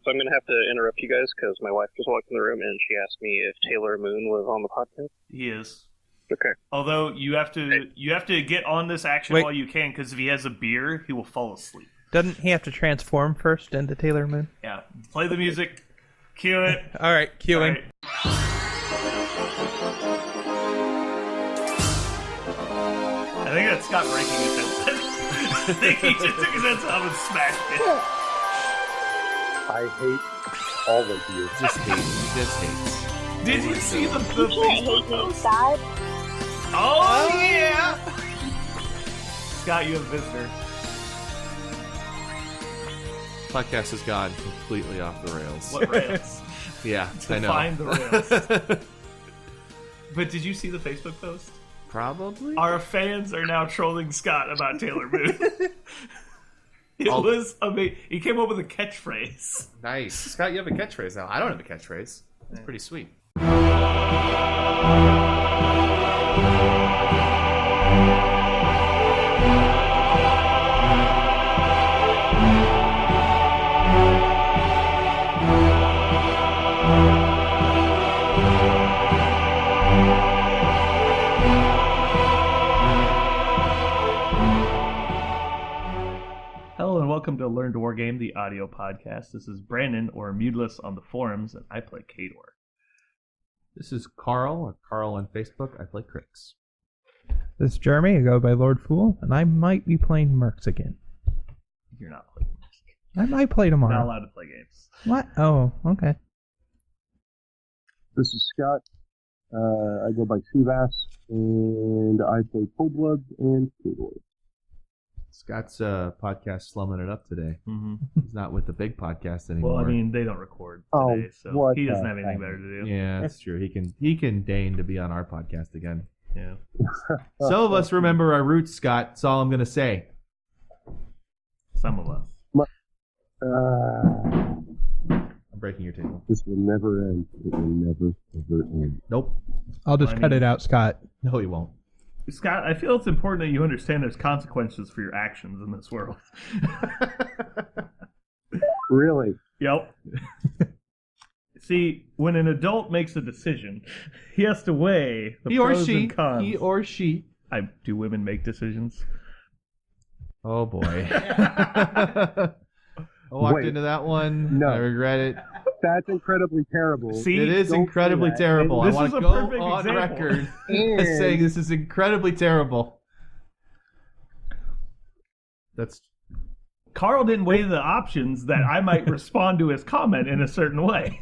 So I'm going to have to interrupt you guys because my wife just walked in the room and she asked me if Taylor Moon was on the podcast. He is. Okay. Although you have to get on this action while you can, because if he has a beer, he will fall asleep. Doesn't he have to transform first into Taylor Moon? Yeah. Play the music. Cue it. All right, cueing. Right. I think that's Scott breaking his headset. I think he just took his headset off and smashed it. I hate all of you. Just hate. He just hates. Did you see the You can't Facebook hate me, post? Scott. Oh, yeah! Scott, you have a visitor. Podcast has gone completely off the rails. What rails? Yeah, I know. Find the rails. But did you see the Facebook post? Probably. Our fans are now trolling Scott about Taylor Moon. It was amazing. He came up with a catchphrase. Nice. Scott, you have a catchphrase now. I don't have a catchphrase. That's pretty sweet. Hello and welcome to Learn to Wargame, the audio podcast. This is Brandon, or Muteless on the forums, and I play Kador. This is Karl, or Karl on Facebook. I play Crix. This is Jeremey. I go by Lord Fool, and I might be playing Mercs again. You're not playing Magic. I might play You're not tomorrow. allowed to play games. What? Oh, okay. This is Scott. I go by Seabass, and I play Cold Blood and Keyboard. Scott's podcast slumming it up today. Mm-hmm. He's not with the big podcast anymore. Well, I mean, they don't record Oh, today, so what he doesn't the have anything heck? better to do. yeah, that's true. He can deign to be on our podcast again. Yeah. Some of us remember our roots, Scott. That's all I'm going to say. Some of us. I'm breaking your table. This will never end. It will never, ever end. Nope. I'll just I cut mean- it out, Scott. No, he won't. Scott, I feel it's important that you understand there's consequences for your actions in this world. Really? Yep. See, when an adult makes a decision, he has to weigh the He or pros she. and cons. He or she. Do women make decisions? Oh, boy. I walked Wait. into that one. No. I regret it. That's incredibly terrible. See, It is don't incredibly say that. terrible. This I want is to a go perfect on example. record And as saying this is incredibly terrible. That's Karl didn't weigh the options that I might respond to his comment in a certain way.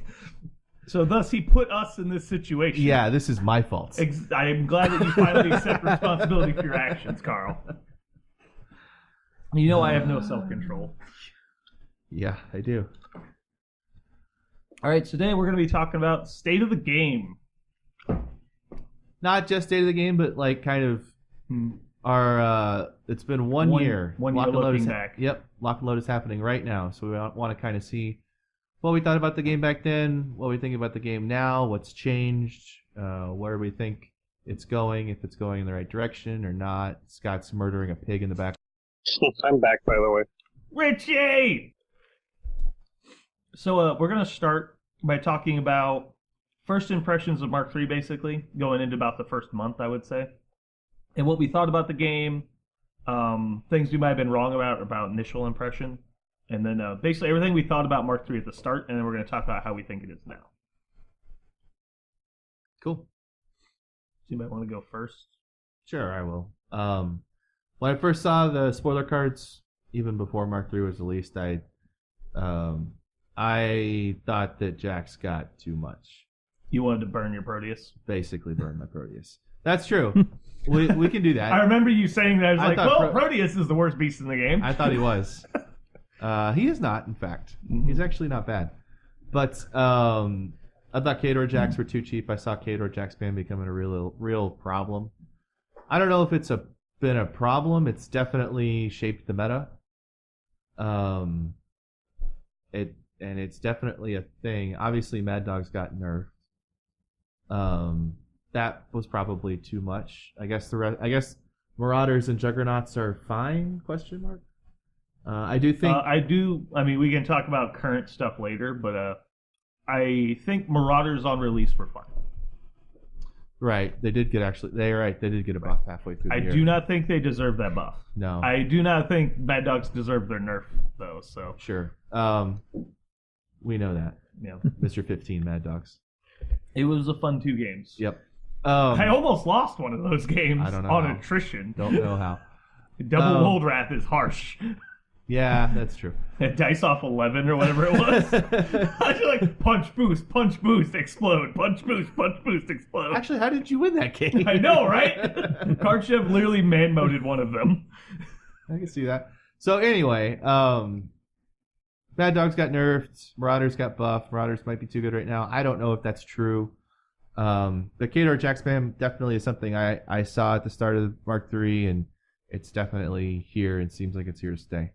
So thus he put us in this situation. yeah. This is my fault. I am glad that you finally accept responsibility for your actions, Karl. You know I have no self-control. Yeah, I do. All right, today we're going to be talking about state of the game. Not just state of the game, but like kind of our. It's been one year. One Lock year and Load looking is back. Yep, Lock and Load is happening right now, so we want to kind of see what we thought about the game back then, what we think about the game now, what's changed, where we think it's going, if it's going in the right direction or not. Scott's murdering a pig in the back. I'm back, by the way. Ritchie! So we're going to start by talking about first impressions of Mark III, basically, going into about the first month, I would say. And what we thought about the game, things we might have been wrong about initial impression, and then basically everything we thought about Mark III at the start, and then we're going to talk about how we think it is now. Cool. So you might want to go first. Sure, I will. When I first saw the spoiler cards, even before Mark III was released, I thought that Jax got too much. You wanted to burn your Proteus. Basically, burned my Proteus. That's true. we can do that. I remember you saying that. I was I like, thought well, Proteus is the worst beast in the game. I thought he was. He is not, in fact. He's actually not bad. But I thought Kador Jax were too cheap. I saw Kador Jax ban becoming a real problem. I don't know if it's been a problem. It's definitely shaped the meta. It's definitely a thing. Obviously, Mad Dog's got nerfed. That was probably too much. I guess Marauders and Juggernauts are fine? Question mark. I do think I mean, we can talk about current stuff later, but I think Marauders on release were fun. right. They did get They did get a buff halfway through the I year. do not think they deserve that buff. No. I do not think Bad Dogs deserve their nerf though. So Sure. We know that. yeah, Mr. 15 Mad Dogs. it was a fun 2 games. Yep. I almost lost one of those games I don't know on how. attrition. Don't know how. Double Wold Wrath is harsh. Yeah, that's true. Dice off 11 or whatever it was. I just like punch, boost, explode, punch, boost, explode. Actually, how did you win that game? I know, right? Karchev literally man-moded one of them. I can see that. So anyway, Bad Dogs got nerfed. Marauders got buffed. Marauders might be too good right now. I don't know if that's true. The Khador Jack spam definitely is something I saw at the start of Mark III, and it's definitely here and seems like it's here to stay.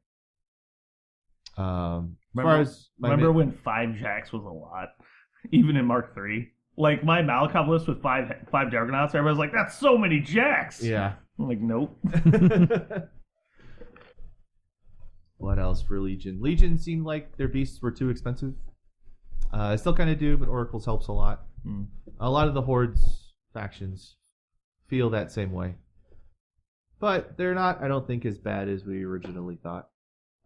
Remember when 5 Jacks was a lot? Even in Mark III? Like, my Malakov list with five Juggernauts, everybody's like, that's so many Jacks! Yeah. I'm like, nope. What else for Legion? Legion seemed like their beasts were too expensive. I still kind of do, but Oracles helps a lot. A lot of the Hordes factions feel that same way. But they're not, I don't think, as bad as we originally thought.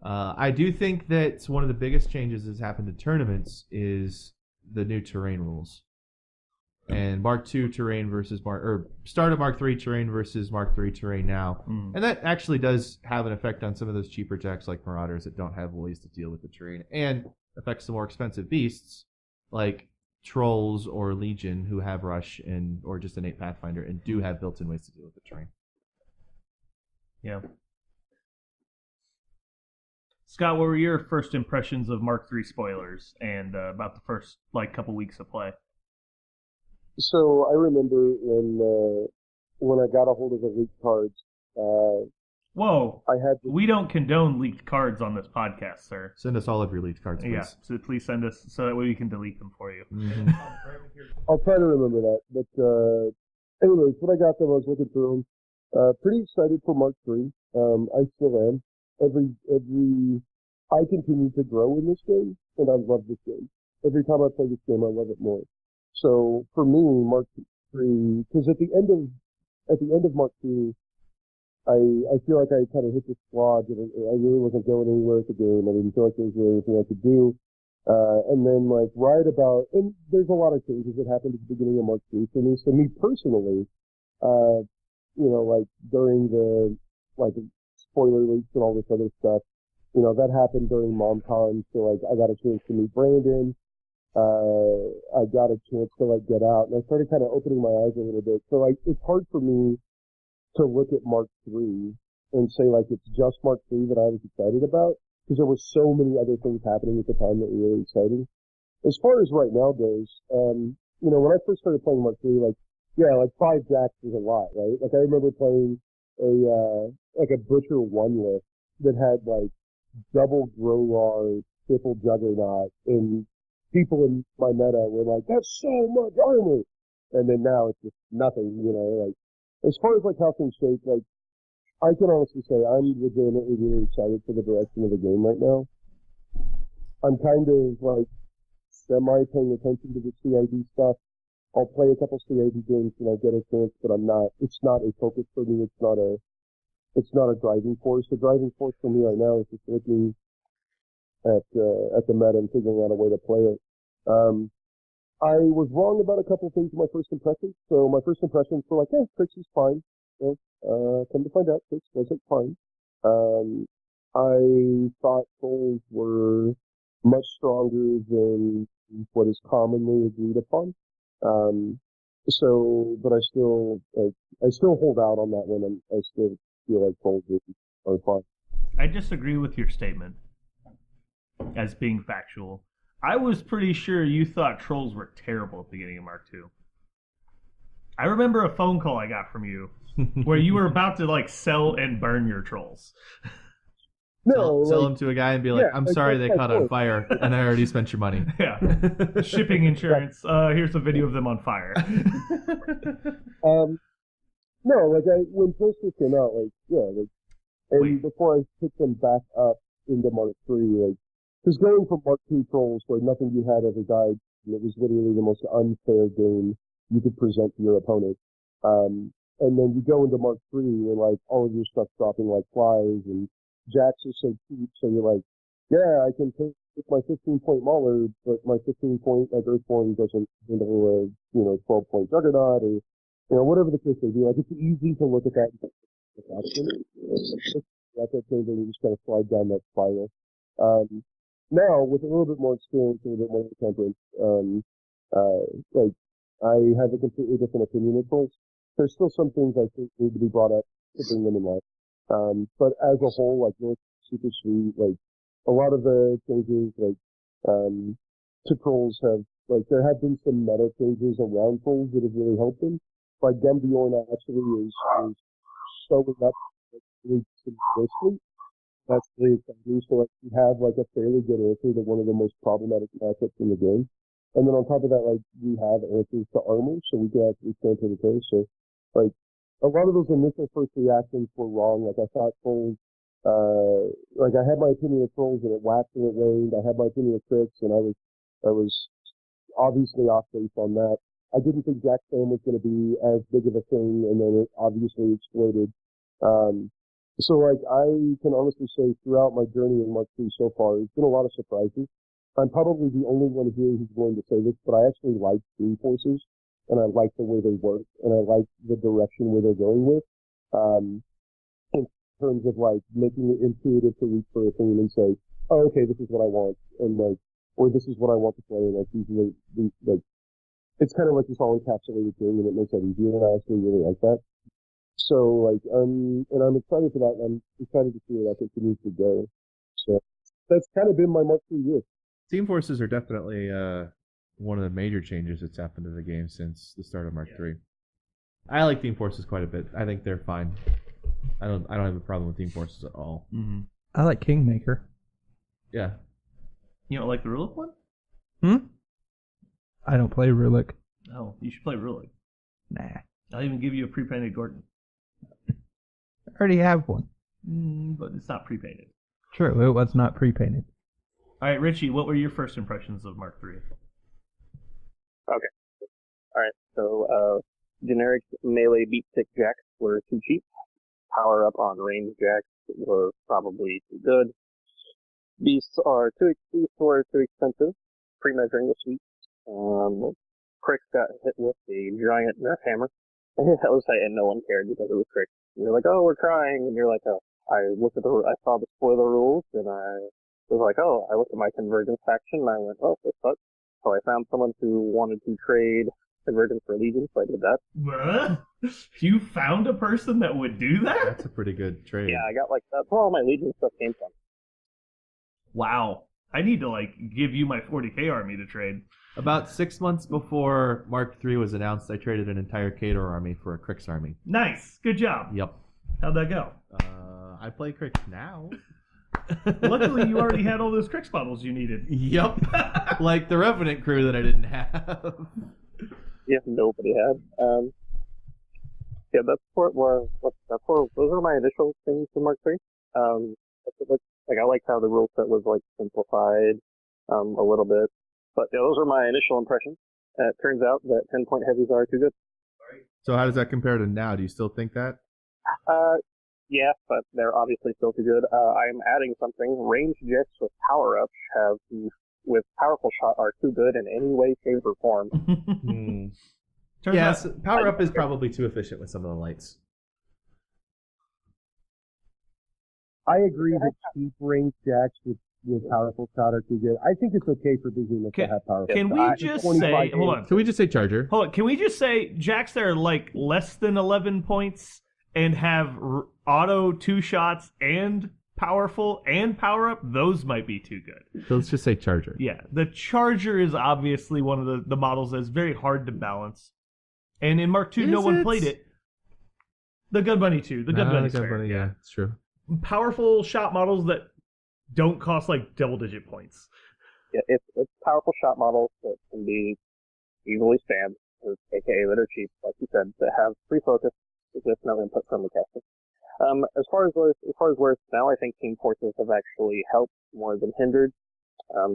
I do think that one of the biggest changes that's happened to tournaments is the new terrain rules. And Mark II terrain versus start of Mark III terrain versus Mark III terrain now. And that actually does have an effect on some of those cheaper decks like Marauders that don't have ways to deal with the terrain, and affects the more expensive beasts like Trolls or Legion who have Rush or just innate Pathfinder and do have built-in ways to deal with the terrain. Yeah. Scott, what were your first impressions of Mark III spoilers and about the first couple weeks of play? So I remember when I got a hold of the leaked cards. Whoa! We don't condone leaked cards on this podcast, sir. Send us all of your leaked cards, please. Yeah, so please send us so that way we can delete them for you. Mm-hmm. I'll try to remember that. But anyways, when I got them, I was looking through them. Pretty excited for Mark III. I still am. I continue to grow in this game, and I love this game. Every time I play this game, I love it more. So for me, Mark III, because at the end of Mark III, I feel like I kind of hit this squad. I really wasn't going anywhere with the game. I didn't feel like there was really anything I could do. And then and there's a lot of changes that happened at the beginning of Mark III for me. So me personally, during the spoiler leaks and all this other stuff, that happened during MomCon. So I got a chance to meet Brandon. I got a chance to get out, and I started kind of opening my eyes a little bit. So it's hard for me to look at Mark III and say it's just Mark III that I was excited about, because there were so many other things happening at the time that were really exciting. As far as right now goes, when I first started playing Mark III, 5 Jacks was a lot, right? I remember playing a Butcher 1 list that had double Grolar, triple Juggernaut, and people in my meta were like, that's so much armor! And then now it's just nothing, as far as how things shape, I can honestly say I'm legitimately really excited for the direction of the game right now. I'm kind of semi paying attention to the CID stuff. I'll play a couple CID games when I get a chance, but it's not a focus for me. It's not a driving force. The driving force for me right now is just looking at the meta and figuring out a way to play it. I was wrong about a couple of things in my first impressions. So my first impressions were Trix is fine. Come to find out, Trix wasn't fine. I thought Trolls were much stronger than what is commonly agreed upon. But I still hold out on that one, and I still feel like Trolls are fine. I disagree with your statement as being factual. I was pretty sure you thought Trolls were terrible at the beginning of Mark II. I remember a phone call I got from you where you were about to sell and burn your Trolls. No, sell them to a guy and be I'm sorry they caught on fire, and I already spent your money. Yeah. Shipping insurance. Here's a video of them on fire. No, when Trolls came out, before I picked them back up, into Mark III, like, because going from Mark II trolls where nothing you had ever died, and it was literally the most unfair game you could present to your opponent. And then you go into Mark III where like all of your stuff's dropping like flies and jacks are so cheap, so you're like, yeah, I can take my 15-point Mauler, but my 15-point like Earthborn doesn't handle a 12-point Juggernaut or whatever the case may be. Like it's easy to look at that and that's that thing that you just kind of slide down that spiral. Now with a little bit more experience, a little bit more temperance, like I have a completely different opinion of trolls. There's still some things I think need to be brought up to bring them in line. But as a whole, like North super sweet, like a lot of the changes, like to trolls have like there have been some meta changes around trolls that have really helped them. Like Gembjorn actually is showing up really simplistically. That's really exciting. So like we have like a fairly good answer to one of the most problematic matchups in the game. And then on top of that, like we have answers to armor, so we can actually stand to the case. So like a lot of those initial first reactions were wrong. Like I thought trolls, like I had my opinion of trolls and it waxed and it waned. I had my opinion of crits and I was obviously off base on that. I didn't think Jack Spam was going to be as big of a thing, and then it obviously exploded. So like I can honestly say throughout my journey in Mark III so far, there's been a lot of surprises. I'm probably the only one here who's going to say this, but I actually like Steam Forces, and I like the way they work, and I like the direction where they're going with. In terms of like making it intuitive to reach for a thing and say, oh, okay, this is what I want, and like, or this is what I want to play, and like usually, like, it's kind of like this all encapsulated thing, and it makes it easier, and I actually really like that. So like, and I'm excited for that, and I'm excited to see where that continues to go. So that's kind of been my Mark III year. Team forces are definitely one of the major changes that's happened to the game since the start of Mark III. I like team forces quite a bit. I think they're fine. I don't have a problem with team forces at all. Mm-hmm. I like Kingmaker. Yeah. You don't like the Rulik one? I don't play Rulik. No, you should play Rulik. Nah. I'll even give you a pre-painted Gordon. I already have one. But it's not pre-painted. True, it was not pre-painted. All right, Ritchie, what were your first impressions of Mark III? Okay. All right. So, generic melee beat stick jacks were too cheap. Power up on range jacks were probably too good. Beasts were too expensive. Pre-measuring the sweet. Crick got hit with a giant nerf hammer. That was and no one cared because it was Crick. You're like, oh, we're crying, and you're like, oh. I saw the spoiler rules, and I was like, oh, I looked at my Convergence faction, and I went, oh, this sucks. So I found someone who wanted to trade Convergence for Legion, so I did that. What? You found a person that would do that? That's a pretty good trade. Yeah, I got that's where all my Legion stuff came from. Wow. I need to give you my 40k army to trade. About 6 months before Mark III was announced, I traded an entire Cator army for a Crix army. Nice. Good job. Yep. How'd that go? I play Crix now. Luckily, you already had all those Crix bottles you needed. Yep. Like the Revenant crew that I didn't have. Yeah, nobody had. Yeah, those are my initial things for Mark III. I like how the rule set was simplified a little bit. But yeah, those are my initial impressions. It turns out that 10-point heavies are too good. So how does that compare to now? Do you still think that? Yeah, but they're obviously still too good. I'm adding something. Range jets with power-ups with powerful shot are too good in any way, shape, or form. Yes, power-up is probably too efficient with some of the lights. I agree that cheap range jacks with powerful shot are too good. I think it's okay for beginners to have powerful. Can we just say, hold on? Can we just say Charger? Hold on. Can we just say jacks that are less than 11 points and have auto 2 shots and powerful and power up? Those might be too good. So let's just say Charger. Yeah, the Charger is obviously one of the models that's very hard to balance. And in Mark II, no one played it. The Gun Bunny too. The Gun Bunny's fair. Yeah, it's true. Powerful shot models that don't cost double-digit points. Yeah, it's powerful shot models that can be easily spammed, aka that are cheap, like you said, that have free focus with no input from the caster. As far as where it's now, I think Team Fortress have actually helped more than hindered.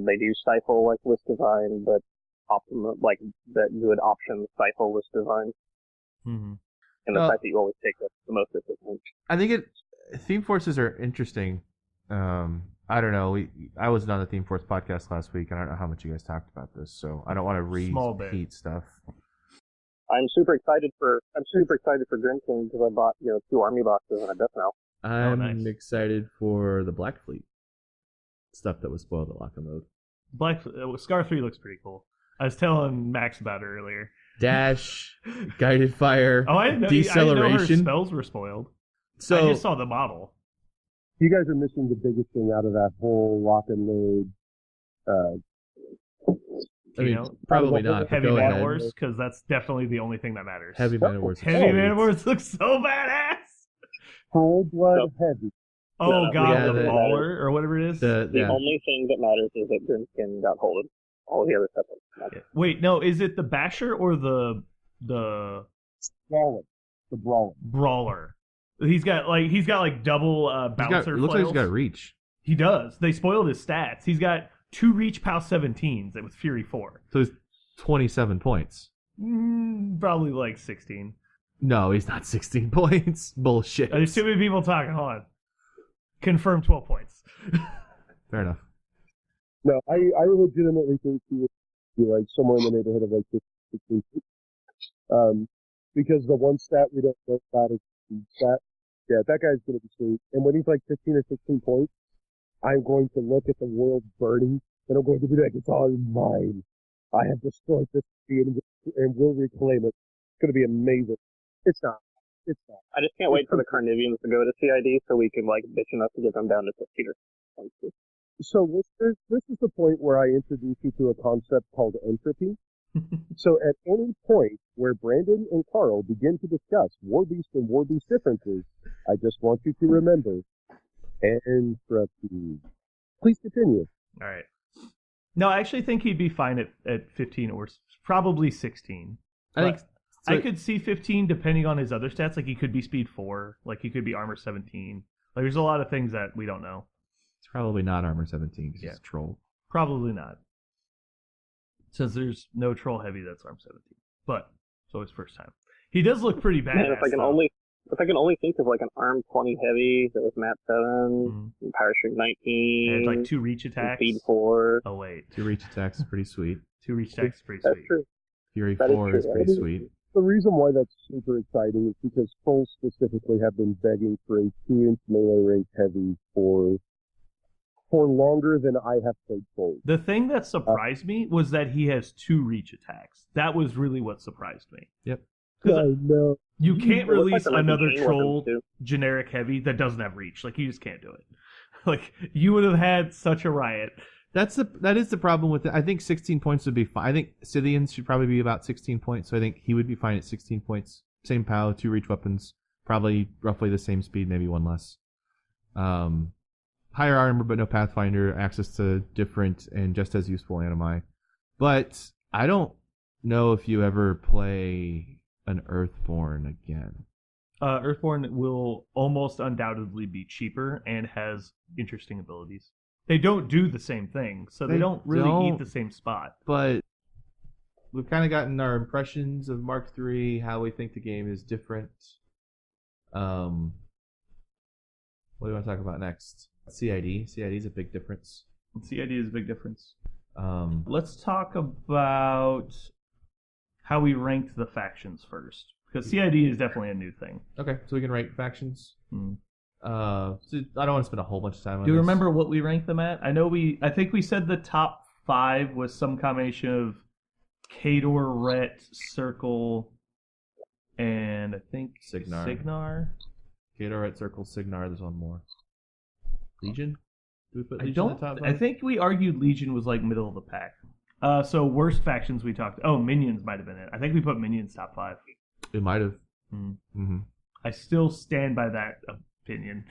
They do stifle like list design, but that good option stifle list design. Mm-hmm. And the fact that you always take the most efficient. I think theme forces are interesting. I don't know. I wasn't on the Theme Force podcast last week, and I don't know how much you guys talked about this, so I don't want to repeat stuff. I'm super excited for Grim King because I bought 2 army boxes and a death now. I'm excited for the Black Fleet stuff that was spoiled at Lock and Load. Scar 3 looks pretty cool. I was telling Max about it earlier. Dash, guided fire, I didn't know her spells were spoiled. So I just saw the model. You guys are missing the biggest thing out of that whole Lock and Load. Probably not. Heavy Man Wars, because that's definitely the only thing that matters. Heavy Man Wars. Heavy Man Wars looks so badass. Full blood heavy. Oh god, the baller or whatever it is. The only thing that matters is that Grimskin got hold of all the other stuff. Wait, no, is it the Basher or the Brawler? The Brawler. He's got double bouncer. Looks like he's got reach. He does. They spoiled his stats. He's got 2 reach POW 17s with Fury 4. So he's 27 points. Probably like 16. No, he's not 16 points. Bullshit. There's too many people talking. Hold on. Confirmed 12 points. Fair enough. No, I legitimately think he would be like somewhere in the neighborhood of like 16. Because the one stat we don't know about is the stat. Yeah, that guy's going to be sweet. And when he's like 15 or 16 points, I'm going to look at the world burning, and I'm going to be like, it's all mine. I have destroyed this city and will reclaim it. It's going to be amazing. It's not. I just can't wait for the Carnivians to go to CID so we can bitch enough to get them down to 15 or 20. So this is the point where I introduce you to a concept called entropy. So at any point where Brandon and Karl begin to discuss War Beast and War Beast differences, I just want you to remember entropy. Please continue. All right. No, I actually think he'd be fine at 15 or probably 16. I could see 15 depending on his other stats. Like he could be speed 4. Like he could be armor 17. Like there's a lot of things that we don't know. It's probably not armor 17 because he's a troll. Probably not. Since there's no troll heavy that's armor 17. But it's always first time. He does look pretty badass. Man, if I can only think of an arm 20 heavy that was map 7, power shrink 19, and 2 reach attacks, speed 4. Oh wait, 2 reach attacks is pretty sweet. 2 reach attacks is pretty sweet. That's true. Fury 4 is pretty sweet. The reason why that's super exciting is because trolls specifically have been begging for a 2-inch melee range heavy for longer than I have played trolls. The thing that surprised me was that he has 2 reach attacks. That was really what surprised me. Yep. No. You can't release another troll generic heavy that doesn't have reach. You just can't do it. You would have had such a riot. That is the problem with it. I think 16 points would be fine. I think Scythians should probably be about 16 points, so I think he would be fine at 16 points. Same POW, 2 reach weapons, probably roughly the same speed, maybe 1 less. Higher armor, but no Pathfinder, access to different and just as useful animi. But I don't know if you ever play an Earthborn again. Earthborn will almost undoubtedly be cheaper and has interesting abilities. They don't do the same thing, so they don't really eat the same spot. But we've kind of gotten our impressions of Mark III, how we think the game is different. What do you want to talk about next? CID. CID is a big difference. CID is a big difference. Let's talk about how we ranked the factions first, because CID is definitely a new thing. Okay, so we can rank factions. So I don't want to spend a whole bunch of time on this. Do you remember what we ranked them at? I think we said the top 5 was some combination of Khador, Ret, Circle, and I think Signar. Khador, Ret, Circle, Signar. There's one more. Legion? Do we put Legion in the top 5? I think we argued Legion was middle of the pack. So worst factions we talked. Oh, Minions might have been it. I think we put Minions top 5. It might have. Mm-hmm. I still stand by that opinion.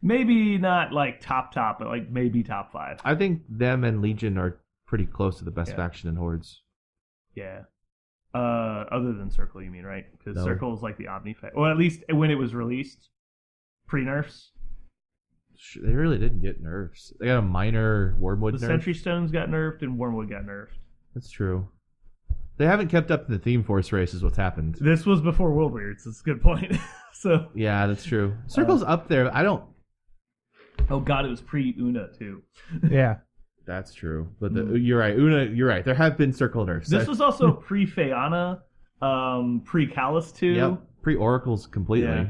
Maybe not top, but maybe top 5. I think them and Legion are pretty close to the best faction in Hordes. Yeah. Other than Circle, you mean, right? Because No. Circle is the Omni faction. Well, at least when it was released, pre-nerfs. They really didn't get nerfs. They got a minor Wormwood The nerf. Sentry Stones got nerfed and Wormwood got nerfed. That's true. They haven't kept up to the Theme Force race is what's happened. This was before World Weirds. That's a good point. So. Yeah, that's true. Circle's up there. I don't... Oh god, it was pre-Una too. Yeah. That's true. But you're right. Una, you're right. There have been Circle nerfs. This was also pre-Feana, pre-Callus 2. Yep. Pre-Oracles completely. Yeah.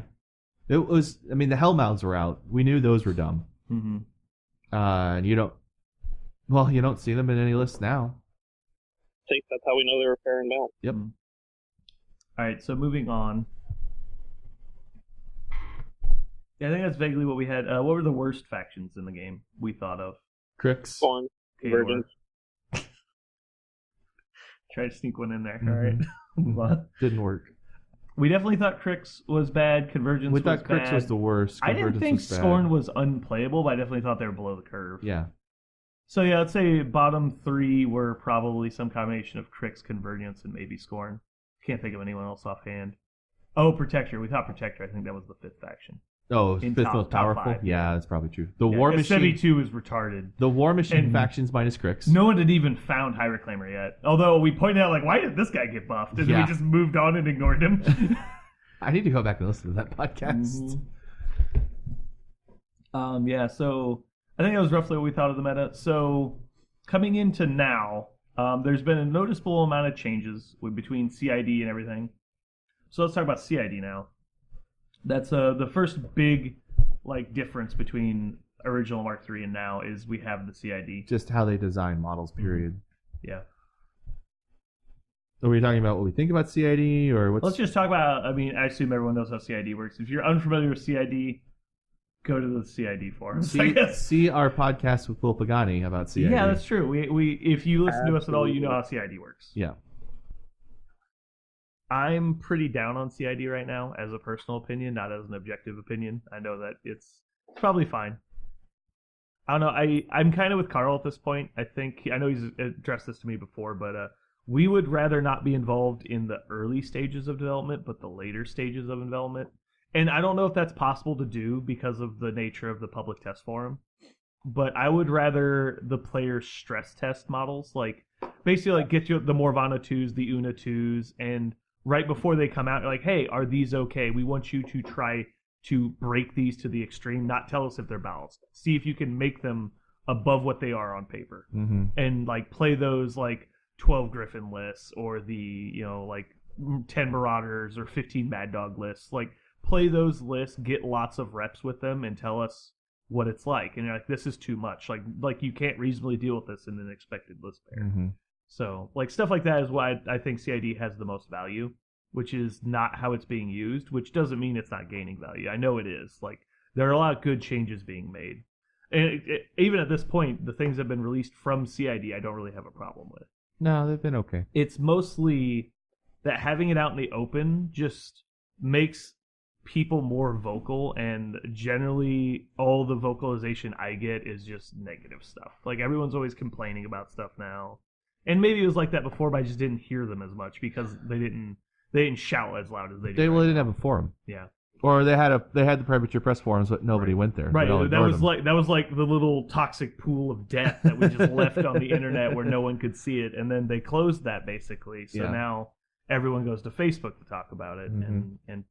It was... I mean, the Hellmouths were out. We knew those were dumb. Mm-hmm. And you don't... Well, you don't see them in any lists now. See, that's how we know they were fair and balanced. Yep. All right, so moving on. Yeah, I think that's vaguely what we had. What were the worst factions in the game we thought of? Crix. Spawn, Convergence. Try to sneak one in there. Mhm. All right. Move on. Didn't work. We definitely thought Crix was bad. Convergence We was thought Crix bad. was the worst. I didn't Convergence think was bad. Scorn was unplayable, but I definitely thought they were below the curve. Yeah. So yeah, I'd say bottom 3 were probably some combination of Crix, Convergence, and maybe Scorn. Can't think of anyone else offhand. Oh, Protector. We thought Protector. I think that was the 5th faction. Oh, In fifth top- most top powerful? 5, Yeah, yeah. that's probably true. The Yeah, War Machine. 72 is retarded. The War Machine And- factions minus Crix. No one had even found High Reclaimer yet. Although we pointed out, like, why did this guy get buffed? And then Yeah. we just moved on and ignored him. I need to go back and listen to that podcast. Yeah, so I think that was roughly what we thought of the meta. So coming into now, there's been a noticeable amount of changes between CID and everything. So let's talk about CID now. That's the first big difference between original Mark III and now is we have the CID. Just how they design models, period. Yeah. Are we talking about what we think about CID or what's... Let's just talk about, I mean, I assume everyone knows how CID works. If you're unfamiliar with CID, go to the CID forums, I guess. See our podcast with Will Pagani about CID. Yeah, that's true. We if you listen to us at all, you know how CID works. Yeah. I'm pretty down on CID right now as a personal opinion, not as an objective opinion. I know that it's probably fine. I don't know. I'm kind of with Karl at this point. I know he's addressed this to me before, but we would rather not be involved in the early stages of development, but the later stages of development. And I don't know if that's possible to do because of the nature of the public test forum. But I would rather the players stress test models, basically get you the Morvana 2s, the Una 2s, and right before they come out, you're like, hey, are these okay? We want you to try to break these to the extreme, not tell us if they're balanced. See if you can make them above what they are on paper. Mm-hmm. And play those 12 Griffin lists or the 10 Marauders or 15 Mad Dog lists. Play those lists, get lots of reps with them, and tell us what it's like. And you're like, this is too much. You can't reasonably deal with this in an expected list pair. Mm-hmm. So stuff like that is why I think CID has the most value, which is not how it's being used, which doesn't mean it's not gaining value. I know it is. There are a lot of good changes being made. And even at this point, the things that have been released from CID, I don't really have a problem with. No, they've been okay. It's mostly that having it out in the open just makes people more vocal, and generally all the vocalization I get is just negative stuff. Everyone's always complaining about stuff now. And maybe it was like that before, but I just didn't hear them as much because they didn't shout as loud as they do. They right didn't now. have a forum. Yeah. Or they had the Premature Press forums, but nobody went there. Right. They all That was ignored them. like the little toxic pool of death that we just left on the internet where no one could see it, and then they closed that basically. So Yeah. now everyone goes to Facebook to talk about it, Mhm. and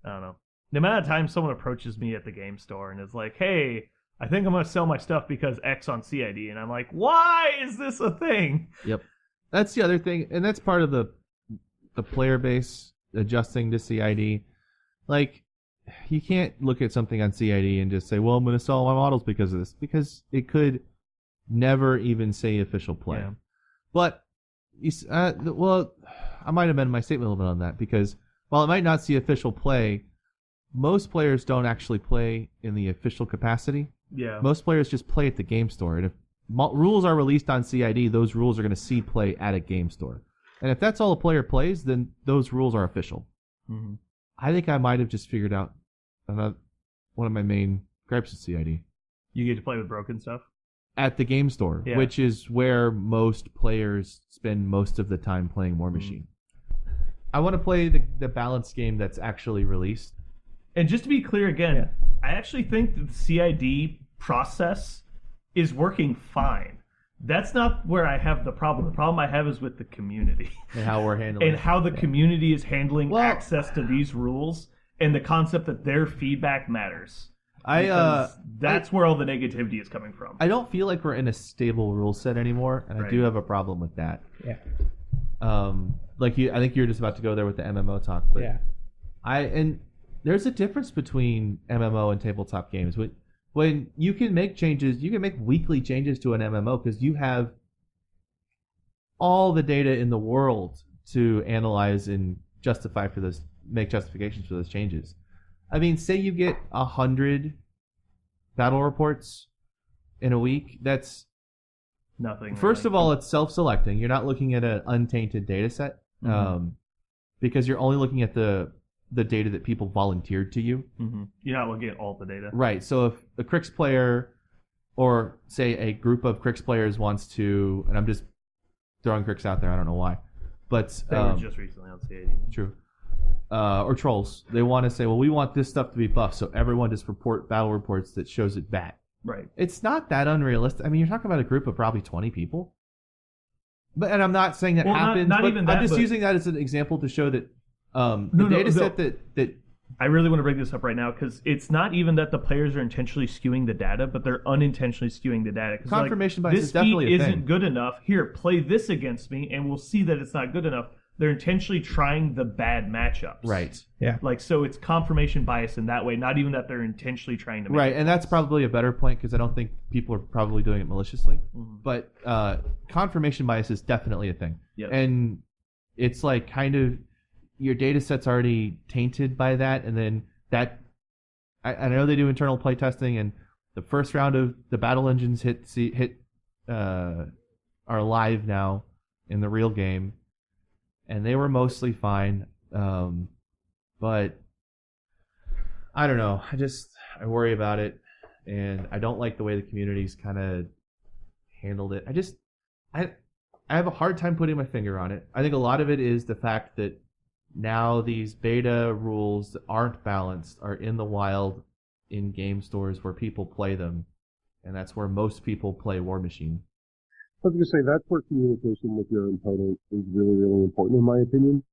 I don't know. The amount of times someone approaches me at the game store and is like, "Hey, I think I'm going to sell my stuff because X on CID," and I'm like, "Why is this a thing?" Yep. That's the other thing, and that's part of the player base adjusting to CID. You can't look at something on CID and just say, well, I'm going to sell my models because of this, because it could never even say official play. Yeah. But, I might amend my statement a little bit on that, because while it might not see official play, most players don't actually play in the official capacity. Yeah. Most players just play at the game store, and if rules are released on CID, those rules are going to see play at a game store. And if that's all a player plays, then those rules are official. Mm-hmm. I think I might have just figured out one of my main gripes with CID. You get to play with broken stuff? At the game store, Yeah. which is where most players spend most of the time playing Warmachine. I want to play the balanced game that's actually released. And just to be clear again, I actually think the CID process is working fine. That's not where I have the problem. The problem I have is with the community. And how we're handling and how the community is handling Well, access to these rules and the concept that their feedback matters. That's where all the negativity is coming from. I don't feel like we're in a stable rule set anymore, and I do have a problem with that. Yeah. I think you're just about to go there with the MMO talk, but and there's a difference between MMO and tabletop games. When you can make changes, you can make weekly changes to an MMO because you have all the data in the world to analyze and make justifications for those changes. I mean, say you get 100 battle reports in a week. That's nothing. First of all, it's self-selecting. You're not looking at an untainted data set because you're only looking at the data that people volunteered to you. Mm-hmm. You're not looking at all the data. Right. So if a Crix player, or say a group of Crix players wants to, and I'm just throwing Crix out there, I don't know why, but they were just recently on CAD. True. Or trolls. They want to say, well, we want this stuff to be buffed, so everyone just report battle reports that shows it bad. Right. It's not that unrealistic. I mean, you're talking about a group of probably 20 people. And I'm not saying that happens. Not but even that, I'm just using that as an example to show that set that I really want to bring this up right now because it's not even that the players are intentionally skewing the data, but they're unintentionally skewing the data. Confirmation bias is definitely a thing. This isn't good enough. Here, play this against me, and we'll see that it's not good enough. They're intentionally trying the bad matchups. Right. Yeah. So it's confirmation bias in that way, not even that they're intentionally trying to make Right, and that's probably a better point because I don't think people are probably doing it maliciously. Mm-hmm. But confirmation bias is definitely a thing. Yep. And it's like kind of your data set's already tainted by that, and then that I know they do internal playtesting, and the first round of the battle engines are live now in the real game. And they were mostly fine, but I don't know. I worry about it, and I don't like the way the community's kind of handled it. I have a hard time putting my finger on it. I think a lot of it is the fact that now these beta rules that aren't balanced are in the wild in game stores where people play them, and that's where most people play Warmachine. I was going to say, that's where communication with your opponent is really, really important, in my opinion.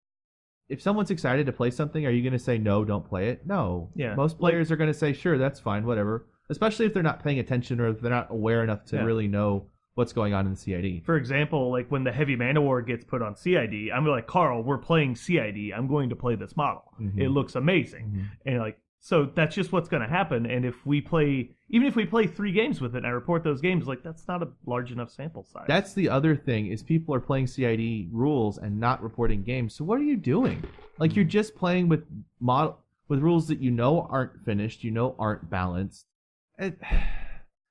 If someone's excited to play something, are you going to say, no, don't play it? No. Yeah. Most players are going to say, sure, that's fine, whatever. Especially if they're not paying attention or if they're not aware enough to really know what's going on in CID. For example, like when the Heavy Mana War gets put on CID, I'm like, Karl, we're playing CID. I'm going to play this model. Mm-hmm. It looks amazing. Mm-hmm. And like, so that's just what's going to happen. And if we play, even if we play 3 games with it and I report those games, like that's not a large enough sample size. That's the other thing is people are playing CID rules and not reporting games. So what are you doing? Like you're just playing with rules that you know aren't finished, you know aren't balanced. And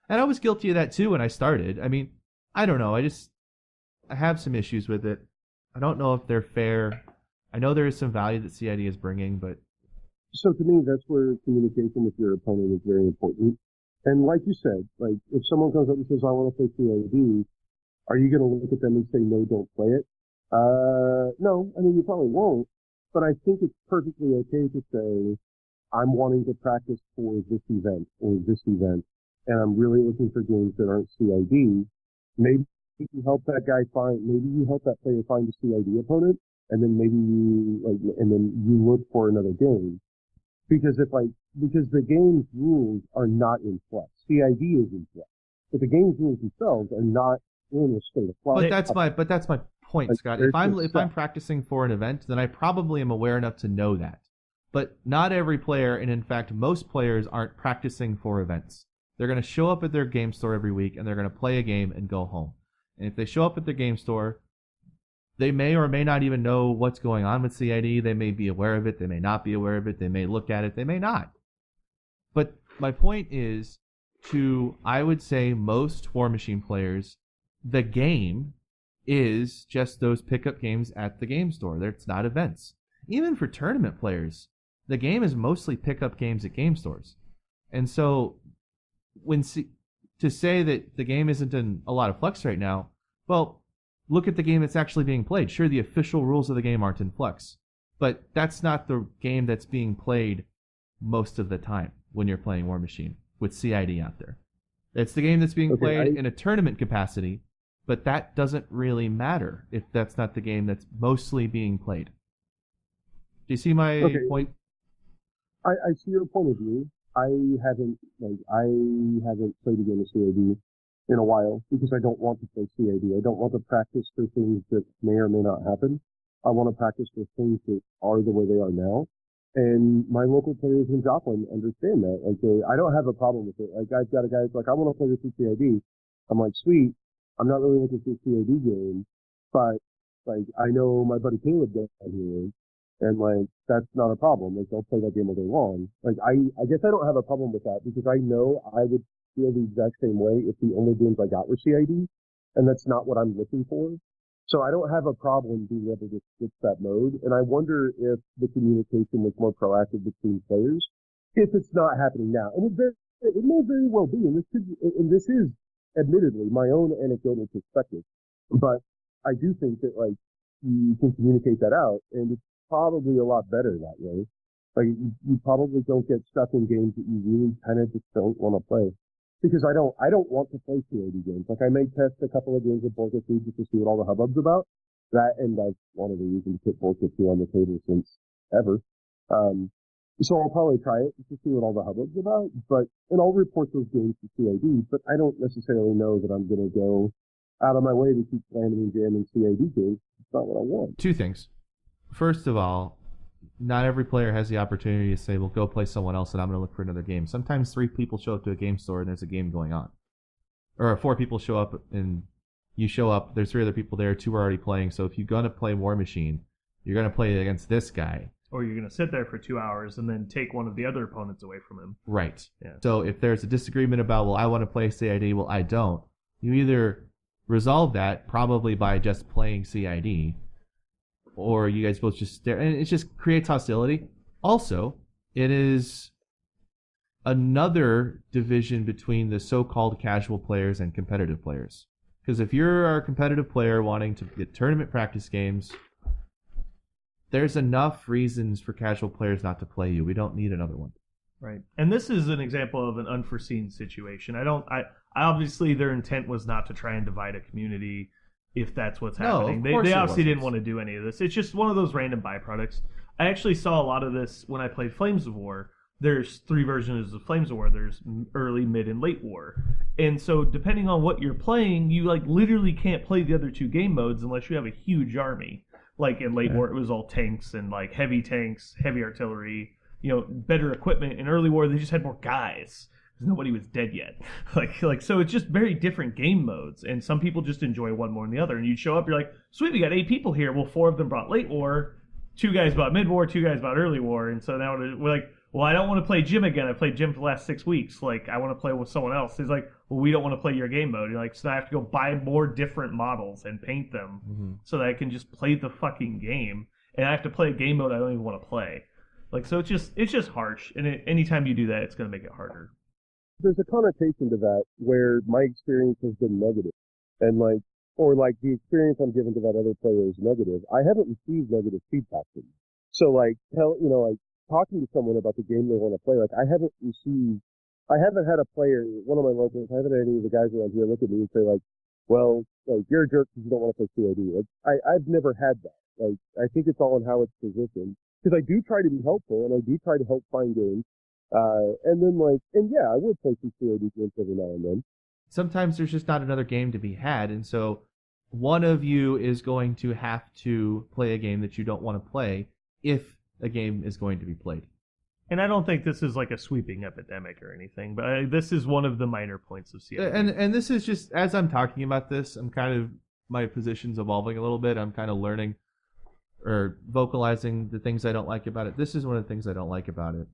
I was guilty of that too when I started. I mean, I don't know. I have some issues with it. I don't know if they're fair. I know there is some value that CID is bringing, but so to me, that's where communication with your opponent is very important. And like you said, like if someone comes up and says, I want to play CID, are you going to look at them and say, no, don't play it? No, I mean, you probably won't, but I think it's perfectly okay to say, I'm wanting to practice for this event or this event, and I'm really looking for games that aren't CID. Maybe you help that guy maybe you help that player find a CID opponent, and then and then you look for another game. Because the game's rules are not in flux. CID is in flux. But the game's rules themselves are not in a state of flux. But that's my point, Scott. If I'm practicing for an event, then I probably am aware enough to know that. But not every player, and in fact most players aren't practicing for events. They're going to show up at their game store every week and they're going to play a game and go home. And if they show up at their game store, they may or may not even know what's going on with CID. They may be aware of it. They may not be aware of it. They may look at it. They may not. But my point is I would say most Warmachine players, the game is just those pickup games at the game store. It's not events. Even for tournament players, the game is mostly pickup games at game stores. And so to say that the game isn't in a lot of flux right now, well, look at the game that's actually being played. Sure, the official rules of the game aren't in flux, but that's not the game that's being played most of the time when you're playing Warmachine with CID out there. It's the game that's being played in a tournament capacity, but that doesn't really matter if that's not the game that's mostly being played. Do you see my point? I see your point of view. I haven't played a game of CID in a while because I don't want to play CID. I don't want to practice for things that may or may not happen. I want to practice for things that are the way they are now. And my local players in Joplin understand that. Like, I don't have a problem with it. Like, I've got a guy who's like, I want to play this with CID. I'm like, sweet. I'm not really looking for a CID game, but like, I know my buddy Caleb down here, and like, that's not a problem. Like, they'll play that game all day long. Like, I guess I don't have a problem with that because I know I would feel the exact same way if the only games I got were CID, and that's not what I'm looking for. So I don't have a problem being able to switch that mode, and I wonder if the communication was more proactive between players, if it's not happening now. And it may very well be, and this is admittedly my own anecdotal perspective, but I do think that like you can communicate that out, and it's probably a lot better that way. Like you probably don't get stuck in games that you really kind of just don't want to play. Because I don't want to play CID games. Like, I may test a couple of games of Borka 2 just to see what all the hubbub's about. That, and that's one of the reasons to put Borka 2 on the table since ever. So I'll probably try it just to see what all the hubbub's about. And I'll report those games to CID, but I don't necessarily know that I'm gonna go out of my way to keep slamming and jamming CID games. It's not what I want. Two things. First of all, not every player has the opportunity to say, well, go play someone else and I'm going to look for another game. Sometimes 3 people show up to a game store and there's a game going on. Or 4 people show up and you show up, there's 3 other people there, 2 are already playing. So if you're going to play Warmachine, you're going to play against this guy. Or you're going to sit there for 2 hours and then take one of the other opponents away from him. Right. Yeah. So if there's a disagreement about, well, I want to play CID, well, I don't. You either resolve that probably by just playing CID, or you guys both just stare, and it just creates hostility. Also, it is another division between the so-called casual players and competitive players. Because if you're a competitive player wanting to get tournament practice games, there's enough reasons for casual players not to play you. We don't need another one. Right. And this is an example of an unforeseen situation. I obviously their intent was not to try and divide a community. If that's what's happening. No, they obviously didn't want to do any of this. It's just one of those random byproducts. I actually saw a lot of this when I played Flames of War. There's 3 versions of Flames of War. There's early, mid, and late war. And so depending on what you're playing, you like literally can't play the other 2 game modes unless you have a huge army. Like in late war, it was all tanks and like heavy tanks, heavy artillery, better equipment. In early war, they just had more guys. Nobody was dead yet. Like so it's just very different game modes, and some people just enjoy one more than the other. And you show up, you're like, sweet, we got 8 people here. Well, 4 of them brought late war, 2 guys bought mid war, 2 guys bought early war, and so now we're like, well, I don't want to play Jim again. I played Jim for the last 6 weeks. Like, I want to play with someone else. He's like, well, we don't want to play your game mode. You're like, so now I have to go buy more different models and paint them so that I can just play the fucking game, and I have to play a game mode I don't even want to play. Like, so it's just harsh, and anytime you do that, it's going to make it harder. There's a connotation to that where my experience has been negative, and the experience I'm giving to that other player is negative. I haven't received negative feedback from them. So talking to someone about the game they want to play, I haven't had a player, one of my locals, I haven't had any of the guys around here look at me and say well, you're a jerk because you don't want to play CID. I've never had that. I think it's all in how it's positioned, because I do try to be helpful and I do try to help find games. I would play some CID games every now and then. Sometimes there's just not another game to be had, and so one of you is going to have to play a game that you don't want to play if a game is going to be played. And I don't think this is like a sweeping epidemic or anything, but this is one of the minor points of CID. And this is just, as I'm talking about this, I'm kind of, my position's evolving a little bit. I'm kind of learning or vocalizing the things I don't like about it. This is one of the things I don't like about it.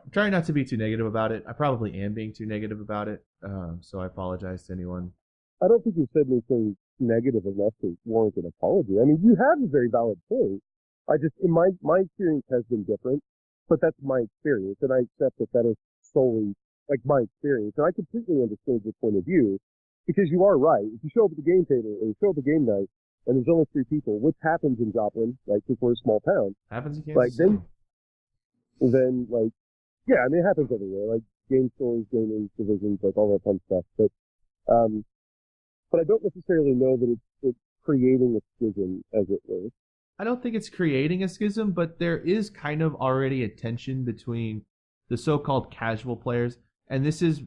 I'm trying not to be too negative about it. I probably am being too negative about it, so I apologize to anyone. I don't think you said anything negative enough to warrant an apology. I mean, you have a very valid point. My experience has been different, but that's my experience, and I accept that is solely my experience. And I completely understand your point of view, because you are right. If you show up at the game table or you show up at game night and there's only 3 people, which happens in Joplin, because we're a small town. Happens in Kansas City. Then then like, yeah, I mean, it happens everywhere, like game stores, gaming divisions, like all that fun stuff. But I don't necessarily know that it's creating a schism, as it were. I don't think it's creating a schism, but there is kind of already a tension between the so-called casual players, and this is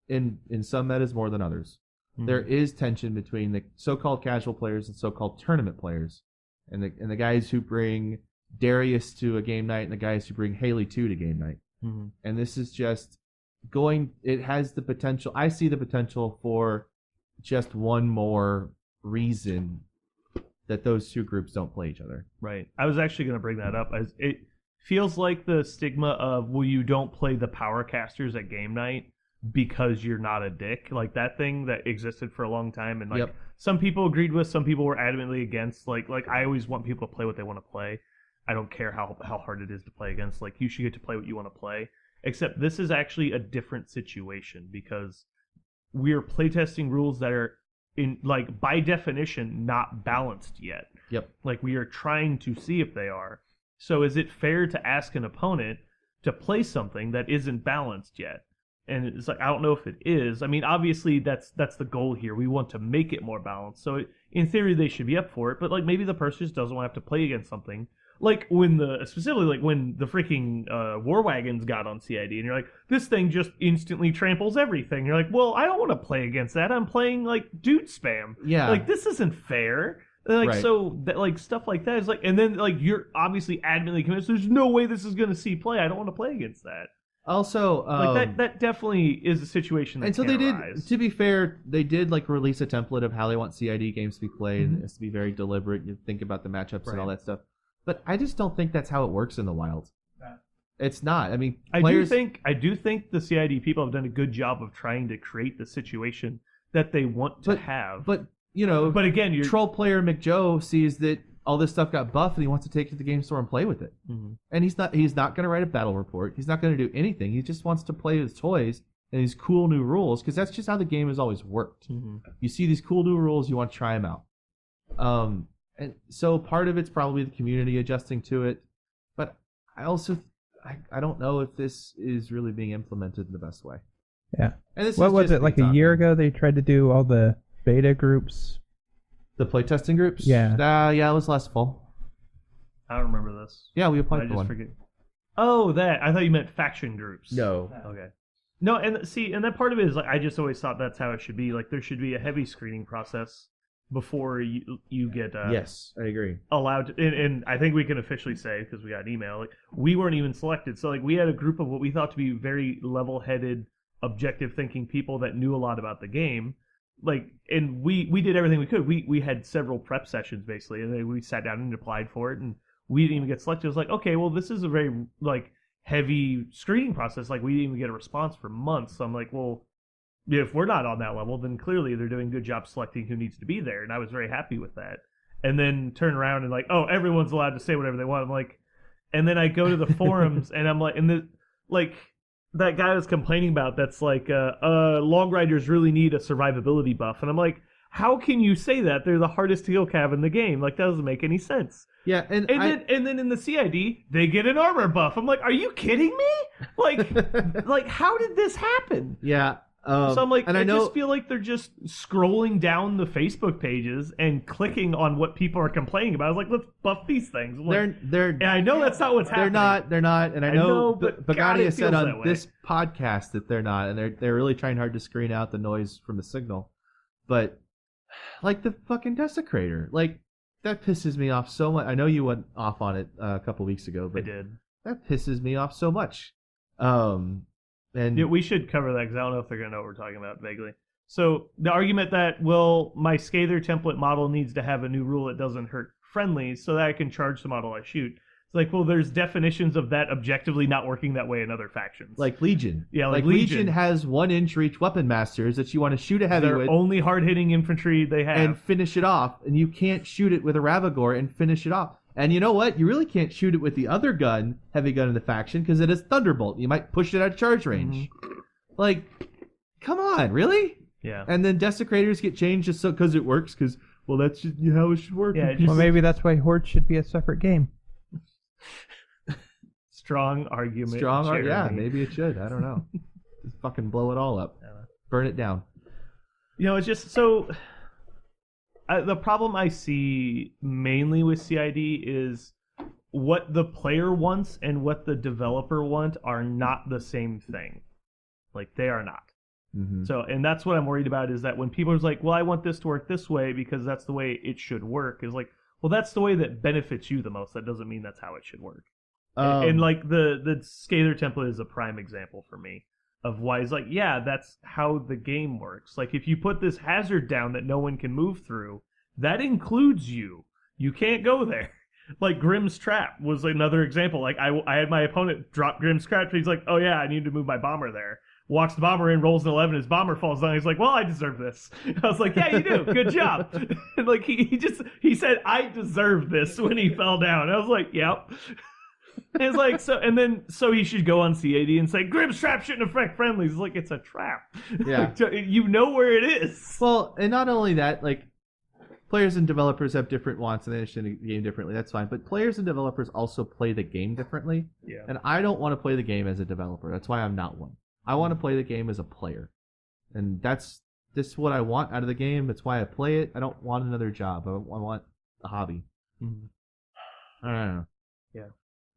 in some metas more than others. Mm-hmm. There is tension between the so-called casual players and so-called tournament players, and the guys who bring Darius to a game night and the guys who bring Haley 2 to game night. Mm-hmm. And this is just it has the potential, I see the potential for just one more reason that those two groups don't play each other. Right. I was actually going to bring that up. It feels like the stigma of, well, you don't play the power casters at game night because you're not a dick. Like that thing that existed for a long time. And like some people agreed with, some people were adamantly against. Like I always want people to play what they want to play. I don't care how hard it is to play against. Like you should get to play what you want to play. Except this is actually a different situation because we're playtesting rules that are in, like, by definition, not balanced yet. Yep. Like, we are trying to see if they are. So is it fair to ask an opponent to play something that isn't balanced yet? And it's like, I don't know if it is. I mean, obviously, that's the goal here. We want to make it more balanced. So in theory, they should be up for it. But, like, maybe the person just doesn't want to have to play against something. Like specifically when the freaking war wagons got on CID, and you're like, this thing just instantly tramples everything. You're like, well, I don't want to play against that. I'm playing like dude spam. Yeah, like this isn't fair. Like right. So that, like stuff like that is like, and then like you're obviously adamantly convinced there's no way this is going to see play. I don't want to play against that. Also, like that definitely is a situation that and so can they arise. did. To be fair, they did like release a template of how they want CID games to be played. Mm-hmm. And it's to be very deliberate. You think about the matchups right. and all that stuff. But I just don't think that's how it works in the wild. Yeah. It's not. I mean, I do think the CID people have done a good job of trying to create the situation that they want to have. But you know, but again, troll player McJoe sees that all this stuff got buffed and he wants to take it to the game store and play with it. Mm-hmm. And he's not going to write a battle report. He's not going to do anything. He just wants to play his toys and these cool new rules because that's just how the game has always worked. Mm-hmm. You see these cool new rules, you want to try them out. And so part of it's probably the community adjusting to it, but I also I don't know if this is really being implemented in the best way. Yeah. And this what was it, like a year ago they tried to do all the beta groups? The playtesting groups? Yeah. Yeah, it was last fall. I don't remember this. Yeah, we applied for one. Forget. Oh, that. I thought you meant faction groups. No. Okay. No, and see, and that part of it is like I just always thought that's how it should be. Like there should be a heavy screening process before you get yes, I agree. allowed to, and I think we can officially say because we got an email, like we weren't even selected. So like we had a group of what we thought to be very level-headed, objective thinking people that knew a lot about the game. Like, and we did everything we could. We had several prep sessions basically, and then we sat down and applied for it, and we didn't even get selected. It was like, okay, well this is a very like heavy screening process. Like we didn't even get a response for months. So I'm like, well, if we're not on that level, then clearly they're doing a good job selecting who needs to be there. And I was very happy with that. And then turn around and like, oh, everyone's allowed to say whatever they want. I'm like, and then I go to the forums and I'm like, and the like that guy was complaining about that's like, long riders really need a survivability buff. And I'm like, how can you say that? They're the hardest heal cav in the game. Like that doesn't make any sense. Yeah, and then in the CID they get an armor buff. I'm like, are you kidding me? Like how did this happen? Yeah. So I'm like, and I just feel like they're just scrolling down the Facebook pages and clicking on what people are complaining about. I was like, let's buff these things. Like, and I know that's not what's happening. They're not, and I know but Bugatti has said on way. this podcast that they're not, and they're really trying hard to screen out the noise from the signal. But like the fucking desecrator, like that pisses me off so much. I know you went off on it a couple weeks ago, but I did. That pisses me off so much. And yeah, we should cover that because I don't know if they're going to know what we're talking about vaguely. So the argument that, well, my Scather template model needs to have a new rule that doesn't hurt friendlies so that I can charge the model I shoot. It's like, well, there's definitions of that objectively not working that way in other factions. Like Legion. Yeah, like Legion has 1-inch reach weapon masters that you want to shoot a heavy They're with. Only hard-hitting infantry they have. And finish it off. And you can't shoot it with a Ravagore and finish it off. And you know what? You really can't shoot it with the other heavy gun in the faction, because it is Thunderbolt. You might push it out of charge range. Mm-hmm. Like, come on, really? Yeah. And then Desecrators get changed just so because it works, because, well, that's just how it should work. Yeah, well, maybe that's why Horde should be a separate game. It's Strong argument. Yeah, Jeremy. maybe it should. I don't know. Just fucking blow it all up. Burn it down. It's just so. The problem I see mainly with CID is what the player wants and what the developer want are not the same thing. Like, they are not. Mm-hmm. So, and that's what I'm worried about, is that when people are like, well, I want this to work this way because that's the way it should work, is like, well, that's the way that benefits you the most. That doesn't mean that's how it should work. And like the Scalar template is a prime example for me of why it's like, yeah, that's how the game works. Like, if you put this hazard down that no one can move through, that includes you. You can't go there. Like, Grimm's Trap was another example. Like, I had my opponent drop Grimm's Trap, he's like, oh yeah, I need to move my bomber there. Walks the bomber in, rolls an 11, his bomber falls down. He's like, well, I deserve this. I was like, yeah, you do. Good job. And like, he said, I deserve this when he fell down. I was like, yep. And it's like, so he should go on CAD and say, Grimm's Trap shouldn't affect friendlies. It's like, it's a trap. Yeah. You know where it is. Well, and not only that, like, players and developers have different wants and they understand the game differently. That's fine. But players and developers also play the game differently. Yeah. And I don't want to play the game as a developer. That's why I'm not one. I want to play the game as a player. And that's what I want out of the game. That's why I play it. I don't want another job. I want a hobby. Mm-hmm. I don't know. Yeah.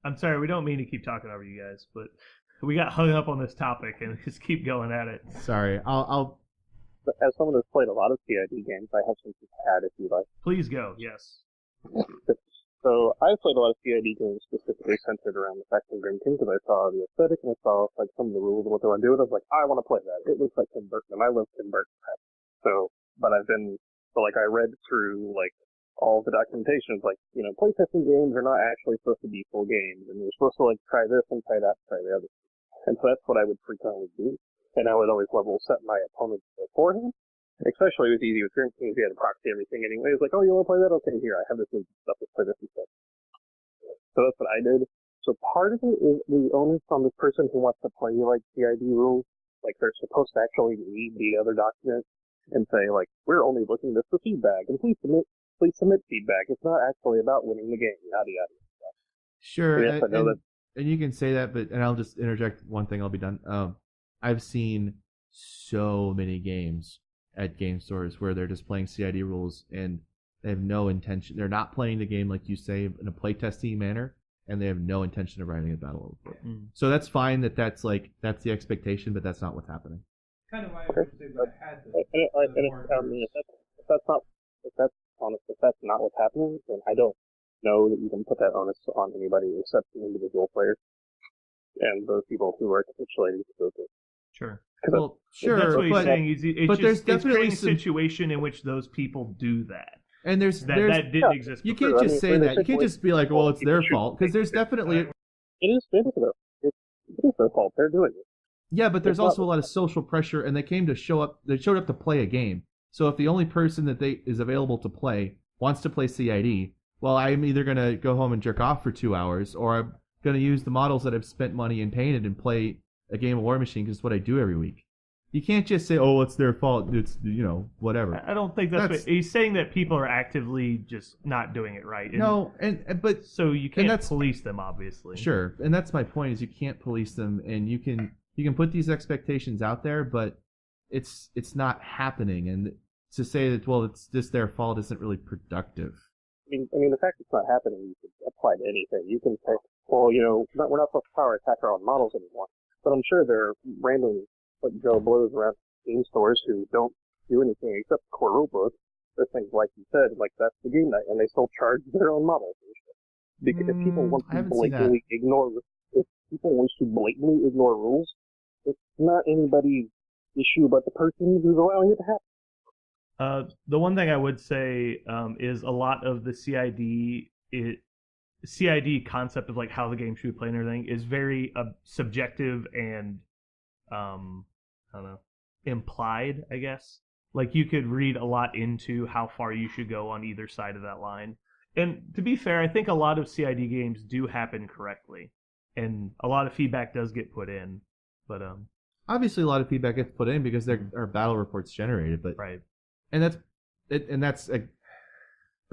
I'm sorry, we don't mean to keep talking over you guys, but we got hung up on this topic and just keep going at it. Sorry. I'll But as someone who's played a lot of CID games, I have something to add if you like. Please go, yes. So I've played a lot of CID games specifically centered around the fact of Grim King because I saw the aesthetic and I saw like some of the rules of what they want to do. And I was like, I want to play that. It looks like Tim Burton, and I love Tim Burton. So, but I read through like all the documentation. Like, playtesting games are not actually supposed to be full games, and you're supposed to like try this and try that, and try the other. And so that's what I would frequently do. And I would always level set my opponent beforehand. Especially with easy with Grim King, you had to proxy everything anyway. It's like, oh, you want to play that? Okay, here, I have this stuff. Let's play this instead. So that's what I did. So part of it is the onus on this person who wants to play like CID rules. Like, they're supposed to actually read the other document and say, like, we're only looking this for feedback, and please submit feedback. It's not actually about winning the game, yada yada. Sure. Yes, I know that. And you can say that, and I'll just interject one thing. I'll be done. I've seen so many games at game stores where they're just playing CID rules and they have no intention. They're not playing the game like you say in a playtesting manner, and they have no intention of writing a battle report. Mm. So that's fine that that's the expectation, but that's not what's happening. Kind of why I would say that I had to. If that's not what's happening, then I don't know that you can put that onus on anybody except the individual players and those people who are capitulating to go through. Sure. Well, sure, That's what he's saying. there's it's definitely creating a some situation in which those people do that. And that didn't exist you before. can't just say that. You can't just be like, well, it's their fault, because there's definitely It is their fault. It is their fault. They're doing it. Yeah, but there's also a lot of social pressure, and they showed up to play a game. So if the only person that is available to play wants to play CID, well, I'm either going to go home and jerk off for 2 hours, or I'm going to use the models that I've spent money and painted and play a game of Warmachine, because it's what I do every week. You can't just say, oh, it's their fault. It's, whatever. I don't think that's what he's saying, that people are actively just not doing it right. But so you can't police them, obviously. Sure, and that's my point, is you can't police them, and you can put these expectations out there, but it's not happening, and to say that, well, it's just their fault isn't really productive. I mean, the fact it's not happening, you can apply to anything. You can say, well, we're not supposed to power attack our own models anymore. But I'm sure there are random Joe Blows around game stores who don't do anything except the core rulebook. There's things like you said, like that's the game night, and they still charge their own models. Because if people want to blatantly ignore rules, it's not anybody's issue but the person who's allowing it to happen. The one thing I would say is a lot of the CID concept of like how the game should play and everything is very subjective and I don't know, implied, I guess. Like, you could read a lot into how far you should go on either side of that line. And to be fair, I think a lot of CID games do happen correctly, and a lot of feedback does get put in. But obviously, a lot of feedback gets put in because there are battle reports generated. But right, and that's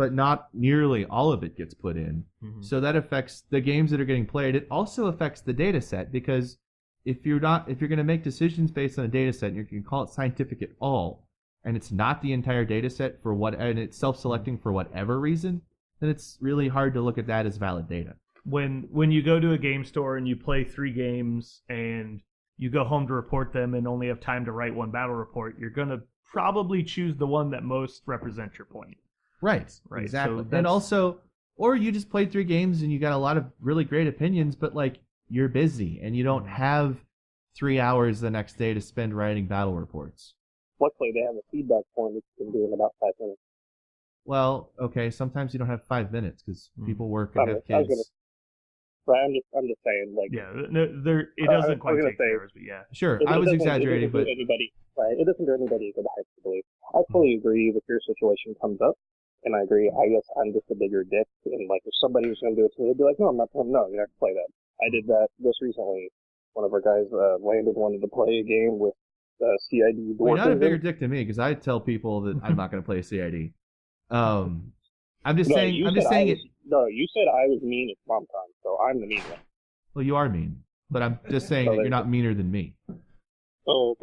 but not nearly all of it gets put in. Mhm. So that affects the games that are getting played. It also affects the data set, because if you're going to make decisions based on a data set, and you can call it scientific at all, and it's not the entire data set and it's self-selecting for whatever reason, then it's really hard to look at that as valid data. When you go to a game store and you play 3 games and you go home to report them and only have time to write one battle report, you're going to probably choose the one that most represents your point. Right. Right. Exactly. So and also, or you just played 3 games and you got a lot of really great opinions, but like you're busy and you don't have 3 hours the next day to spend writing battle reports. Luckily, they have a feedback form that you can do in about 5 minutes. Well, okay, sometimes you don't have 5 minutes because people work and have I was kids. Right, I'm just saying, like, Yeah, no, it doesn't quite take 3 hours, but yeah. Sure, it I was doesn't- exaggerating, it but doesn't do anybody, right? It doesn't do anybody a good hyperbole. I fully agree if your situation comes up, and I agree. I guess I'm just a bigger dick, and like if somebody was going to do it to me, they'd be like, "No, I'm not. No, you're not going to play that." I did that just recently. One of our guys wanted to play a game with CID. well, you're not a bigger dick than me because I tell people that I'm not going to play CID. I'm just saying. I'm just saying it. No, you said I was mean at MomCon, so I'm the mean one. Well, you are mean, but I'm just saying that you're not meaner than me. Oh,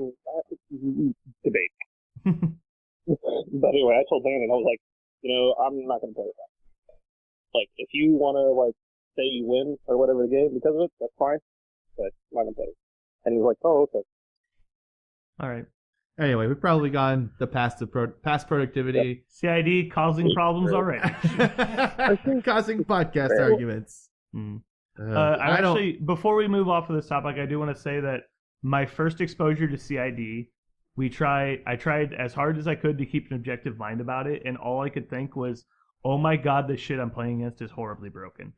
debate. But anyway, I told Landon, I was like, I'm not going to play that. Like, if you want to, like, say you win or whatever the game because of it, that's fine. But I'm not going to play it. And he was like, oh, okay. All right. Anyway, we've probably gone the past productivity. CID causing problems already. Causing podcast arguments. Actually, before we move off of this topic, I do want to say that my first exposure to CID, I tried as hard as I could to keep an objective mind about it, and all I could think was, oh my god, the shit I'm playing against is horribly broken.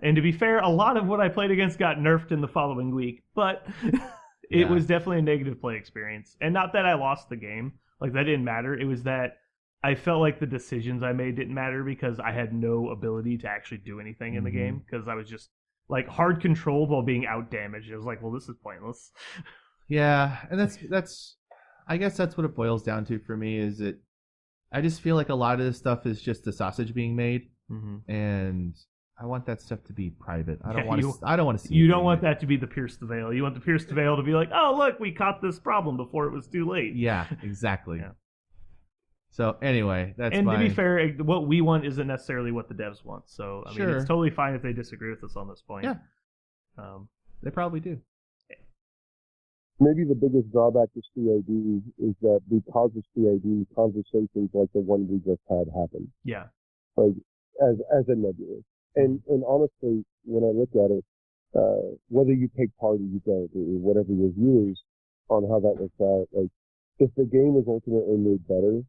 And to be fair, a lot of what I played against got nerfed in the following week, but it was definitely a negative play experience. And not that I lost the game, like that didn't matter. It was that I felt like the decisions I made didn't matter because I had no ability to actually do anything in the game, because I was just like hard controlled while being out damaged. It was like, well, this is pointless. Yeah, and that's I guess that's what it boils down to for me, is that I just feel like a lot of this stuff is just the sausage being made, and I want that stuff to be private. I don't want to see. You don't want that to be the pierce the veil. You want the pierce the veil to be like, oh look, we caught this problem before it was too late. Yeah, exactly. Yeah. So anyway, that's to be fair, what we want isn't necessarily what the devs want. So I mean, it's totally fine if they disagree with us on this point. Yeah, they probably do. Maybe the biggest drawback to CID is that because of CID, conversations like the one we just had happen. Yeah. Like as a nebulous. And honestly, when I look at it, whether you take part or you don't, or whatever your view is on how that works out, like if the game is ultimately made better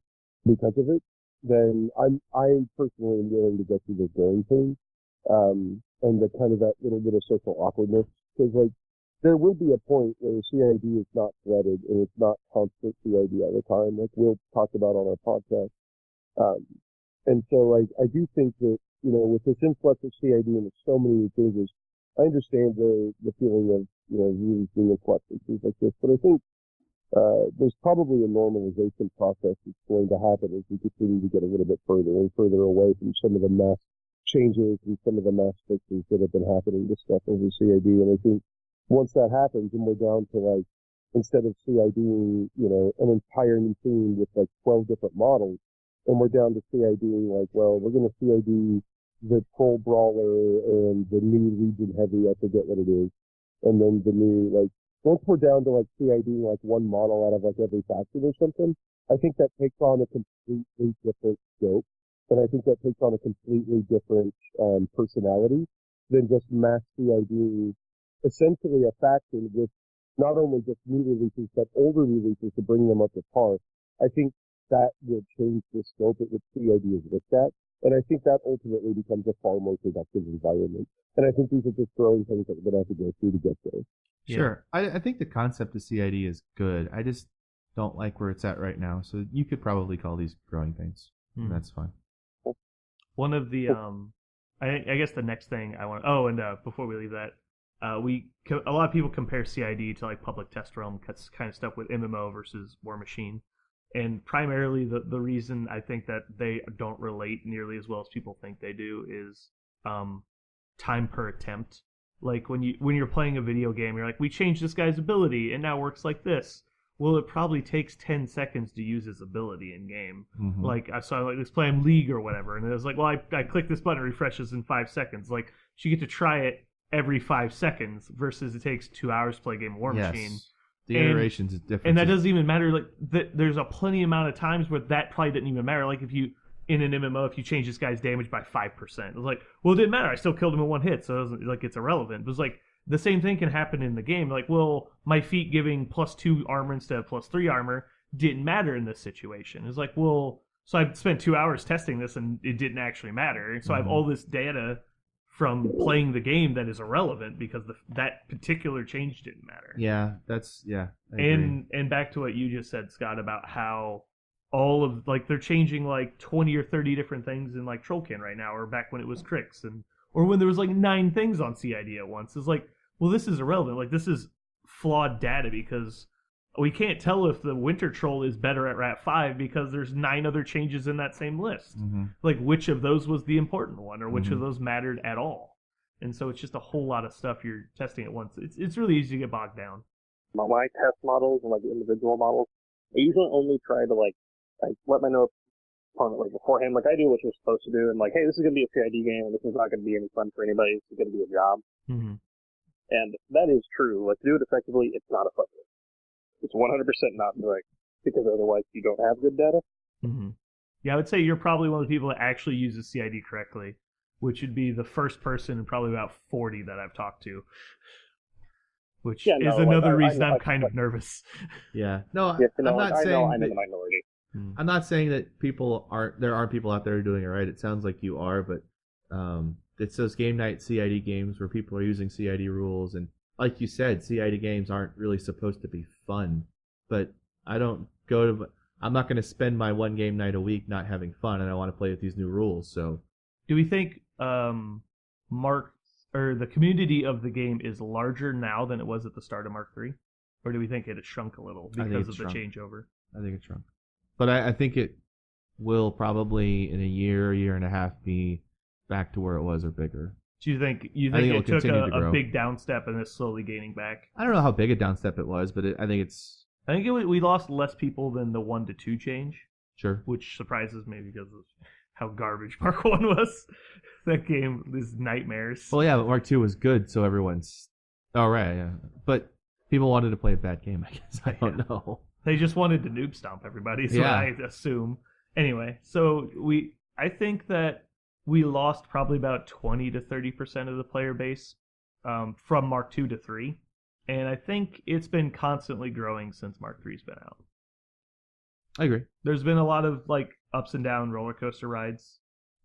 because of it, then I personally am willing to go through the growing pains, and the kind of that little bit of social awkwardness, because like there will be a point where CID is not threaded and it's not constant CID all the time, like Will talked about on our podcast. And so like I do think that, with this influx of CID and with so many changes, I understand the feeling of, really being influx and things like this, but I think there's probably a normalization process that's going to happen as we continue to get a little bit further and further away from some of the mass changes and some of the mass fixes that have been happening to stuff over CID. And I think once that happens and we're down to like, instead of CIDing, an entire new theme with like 12 different models, and we're down to CIDing like, well, we're going to CID the Troll Brawler and the new Legion Heavy, I forget what it is, and then the new, like, once we're down to like CIDing like one model out of like every faction or something, I think that takes on a completely different scope, and I think that takes on a completely different personality than just mass CIDing essentially a faction with not only just new releases but older releases to bring them up to par. I think that will change the scope at which CID is looked at, and I think that ultimately becomes a far more productive environment. And I think these are just growing things that we're going to have to go through to get there. Sure. I think the concept of CID is good. I just don't like where it's at right now. So you could probably call these growing pains. And that's fine. One of the, I guess the next thing I want, and before we leave that, a lot of people compare CID to like public test realm kind of stuff with MMO versus Warmachine. And primarily the reason I think that they don't relate nearly as well as people think they do is time per attempt. Like when you're playing a video game, you're like, we changed this guy's ability and now it works like this. Well, it probably takes 10 seconds to use his ability in game. Mhm. Like I saw like this playing League or whatever, and it was like, well, I click this button, it refreshes in 5 seconds. Like you get to try it every 5 seconds versus it takes 2 hours to play a game of Warmachine. Yes. The iterations is different. And that doesn't even matter. Like there's a plenty amount of times where that probably didn't even matter. Like if you in an MMO, if you change this guy's damage by 5%, it was like, well, it didn't matter. I still killed him in one hit, so it wasn't like it's irrelevant. It was like the same thing can happen in the game. Like, well, my feat giving +2 armor instead of +3 armor didn't matter in this situation. It's like, well, so I spent 2 hours testing this and it didn't actually matter. So I have all this data from playing the game that is irrelevant because that particular change didn't matter. Yeah, that's I agree. And back to what you just said, Scott, about how all of like they're changing like 20 or 30 different things in like Trollkin right now, or back when it was Crix, or when there was like 9 things on CID at once. It's like, well, this is irrelevant. Like this is flawed data because we can't tell if the Winter Troll is better at Rat 5 because there's 9 other changes in that same list. Mm-hmm. Like which of those was the important one, or which of those mattered at all. And so it's just a whole lot of stuff you're testing at once. It's really easy to get bogged down. My test models and like individual models, I usually only try to like let my opponent like beforehand, like I do what you're supposed to do, and like, hey, this is gonna be a CID game, and this is not gonna be any fun for anybody. It's gonna be a job, and that is true. Like to do it effectively, it's not a fun game. It's 100% not direct because otherwise you don't have good data. Yeah, I would say you're probably one of the people that actually uses CID correctly, which would be the first person in probably about 40 that I've talked to. Which is another reason I'm kind of nervous. Yeah. No, yeah, I'm not saying I'm in the minority. I'm not saying that there aren't people out there who are doing it right. It sounds like you are, but it's those game night CID games where people are using CID rules, and like you said, CID games aren't really supposed to be fun. But I'm not going to spend my one game night a week not having fun, and I want to play with these new rules. So, do we think Mark or the community of the game is larger now than it was at the start of Mark 3? Or do we think it has shrunk a little because of the changeover? I think it's shrunk. But I think it will probably in a year and a half be back to where it was or bigger. Do you think it took a big downstep and is slowly gaining back? I don't know how big a downstep it was, but I think we lost less people than the 1 to 2 change. Sure. Which surprises me because of how garbage Mark 1 was. That game is nightmares. Well, yeah, but Mark 2 was good, so everyone's... Oh, right, yeah. But people wanted to play a bad game, I guess. I don't know. They just wanted to noob stomp everybody, so I assume. Anyway, so I think that we lost probably about 20 to 30% of the player base from Mark 2 to 3. And I think it's been constantly growing since Mark 3's been out. I agree. There's been a lot of like ups and down roller coaster rides,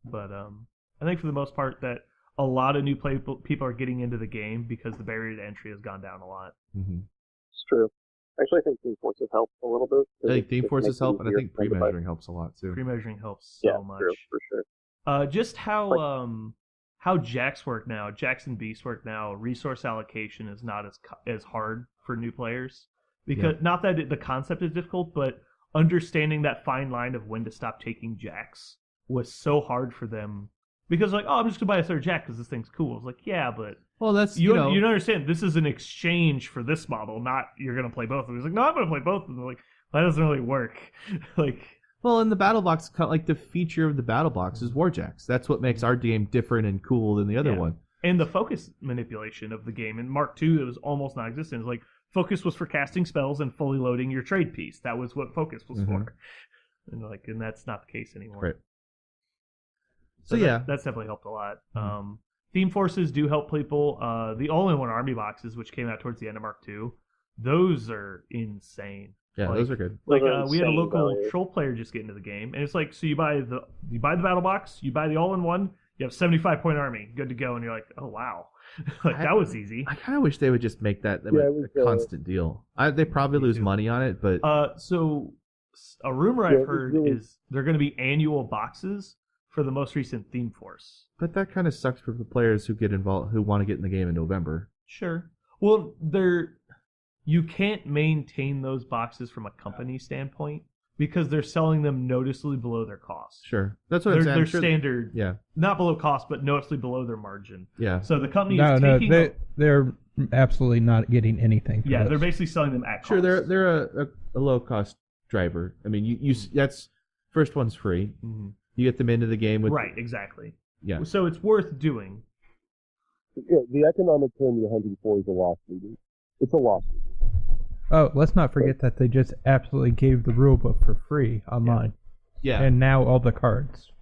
but I think for the most part that a lot of new people are getting into the game because the barrier to entry has gone down a lot. It's true. Actually, I think Theme Forces help a little bit. I think Theme Forces help, and I think pre-measuring helps a lot too. Pre-measuring helps so much. True, for sure. Just how Jax work now, Jax and Beast work now, resource allocation is not as hard for new players. Because not that the concept is difficult, but understanding that fine line of when to stop taking Jax was so hard for them. Because like, oh, I'm just gonna buy a third Jack because this thing's cool. It's like, yeah, but that's you don't understand. This is an exchange for this model, not you're gonna play both of them. He's like, no, I'm gonna play both of them. Like, well, that doesn't really work. Like, well, in the battle box, like the feature of the battle box is Warjacks. That's what makes our game different and cool than the other one. And the focus manipulation of the game in Mark II, it was almost non-existent. It was like focus was for casting spells and fully loading your trade piece. That was what focus was for. And that's not the case anymore. Right. So that's definitely helped a lot. Theme Forces do help people. The all-in-one army boxes, which came out towards the end of Mark II, those are insane. Yeah, those are good. Like we had a local troll player just get into the game, and it's like, so you buy the battle box, you buy the all-in-one, you have 75-point army, good to go, and you're like, oh wow, like that was easy. I kind of wish they would just make that a constant deal. They probably lose money on it, but so a rumor I've heard is they're going to be annual boxes for the most recent Theme Force. But that kind of sucks for the players who get involved, who want to get in the game in November. Sure. Well, you can't maintain those boxes from a company standpoint because they're selling them noticeably below their cost. Sure, that's what I'm saying. They're Sure. standard, Yeah, not below cost, but noticeably below their margin. yeah. So the company No, is no, taking. they're absolutely not getting anything. For Yeah, this. they're basically selling them at cost. Sure, they're a low cost driver. I mean, you that's first one's free. Mhm. You get them into the game with Right, exactly. Yeah, So it's worth doing. Yeah, the economic term you're hunting for is a loss leader. It's a loss leader. Oh, let's not forget that they just absolutely gave the rulebook for free online, yeah. and now all the cards.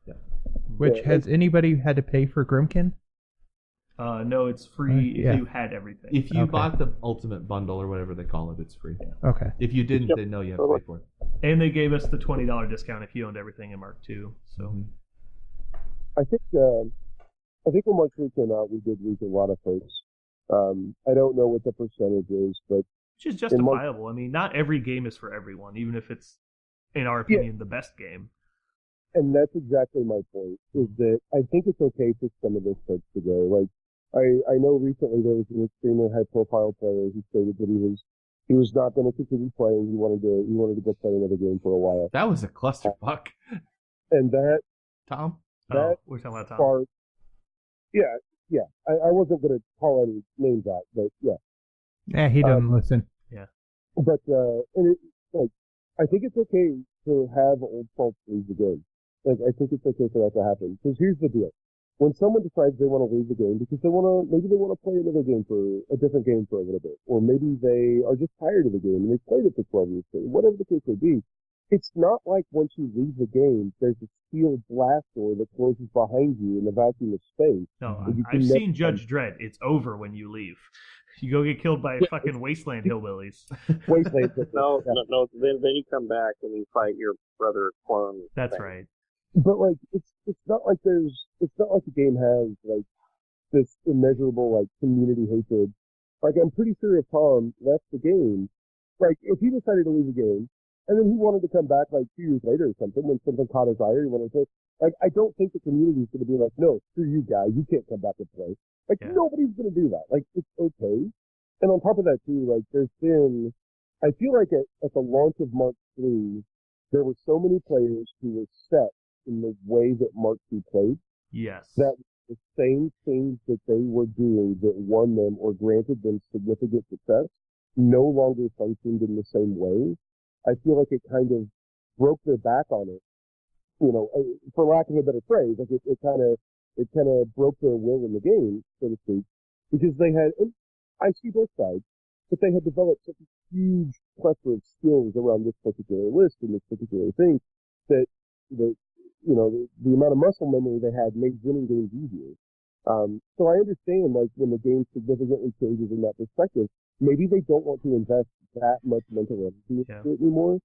Yeah. Which Yeah, has anybody had to pay for Grimkin? No, it's free Yeah. if you had everything. If you Okay. bought the ultimate bundle or whatever they call it, it's free. Okay. If you didn't, Yep. then no, you have to pay for it. And they gave us the $20 discount if you owned everything in Mark II. So Mhm. I think when Mark 3 came out, we did reach a lot of folks. I don't know what the percentage is, but which is In Mark- justifiable. I mean, not every game is for everyone, even if it's, in our opinion, the best game. and that's exactly my point, is that I think it's okay for some of those folks to go. Like, I know recently there was an extremely high profile player who stated that he was not going to continue playing. He wanted to go play another game for a while. That was a clusterfuck. And that Tom? That We're talking about Tom. sparked, yeah. I wasn't going to call any names out, but yeah. Yeah, he doesn't listen. But, and it, like, I think it's okay to have old folks leave the game. Like, I think it's okay for that to happen. Because here's the deal. When someone decides they want to leave the game because maybe they want to play another game a different game for a little bit, or maybe they are just tired of the game and they played it for 12 years, whatever the case may be, it's not like once you leave the game, there's a steel blast door that closes behind you in the vacuum of space. No, And you can I've never- seen Judge Dredd. It's over when you leave. You go get killed by fucking wasteland hillbillies. Wasteland. No. Then you come back and you fight your brother clone. That's thing. right. But like, it's not like the game has like this immeasurable like community hatred. Like, I'm pretty sure if Tom left the game, like if he decided to leave the game and then he wanted to come back like 2 years later or something when something caught his eye or he wanted to, like, I don't think the community is going to be like, no, screw you guy, you can't come back and play. Like, Yeah. nobody's going to do that. Like, it's okay. And on top of that too, like, I feel like at the launch of Mark 3, there were so many players who were set in the way that Mark 2 played, Yes. that the same things that they were doing that won them or granted them significant success no longer functioned in the same way. I feel like it kind of broke their back on it, for lack of a better phrase. Like it kind of broke their will in the game, so to speak, because they had, and I see both sides, but they had developed such a huge plethora of skills around this particular list and this particular thing that the amount of muscle memory they had made winning games easier. So I understand, like, when the game significantly changes in that perspective, maybe they don't want to invest that much mental energy into it anymore,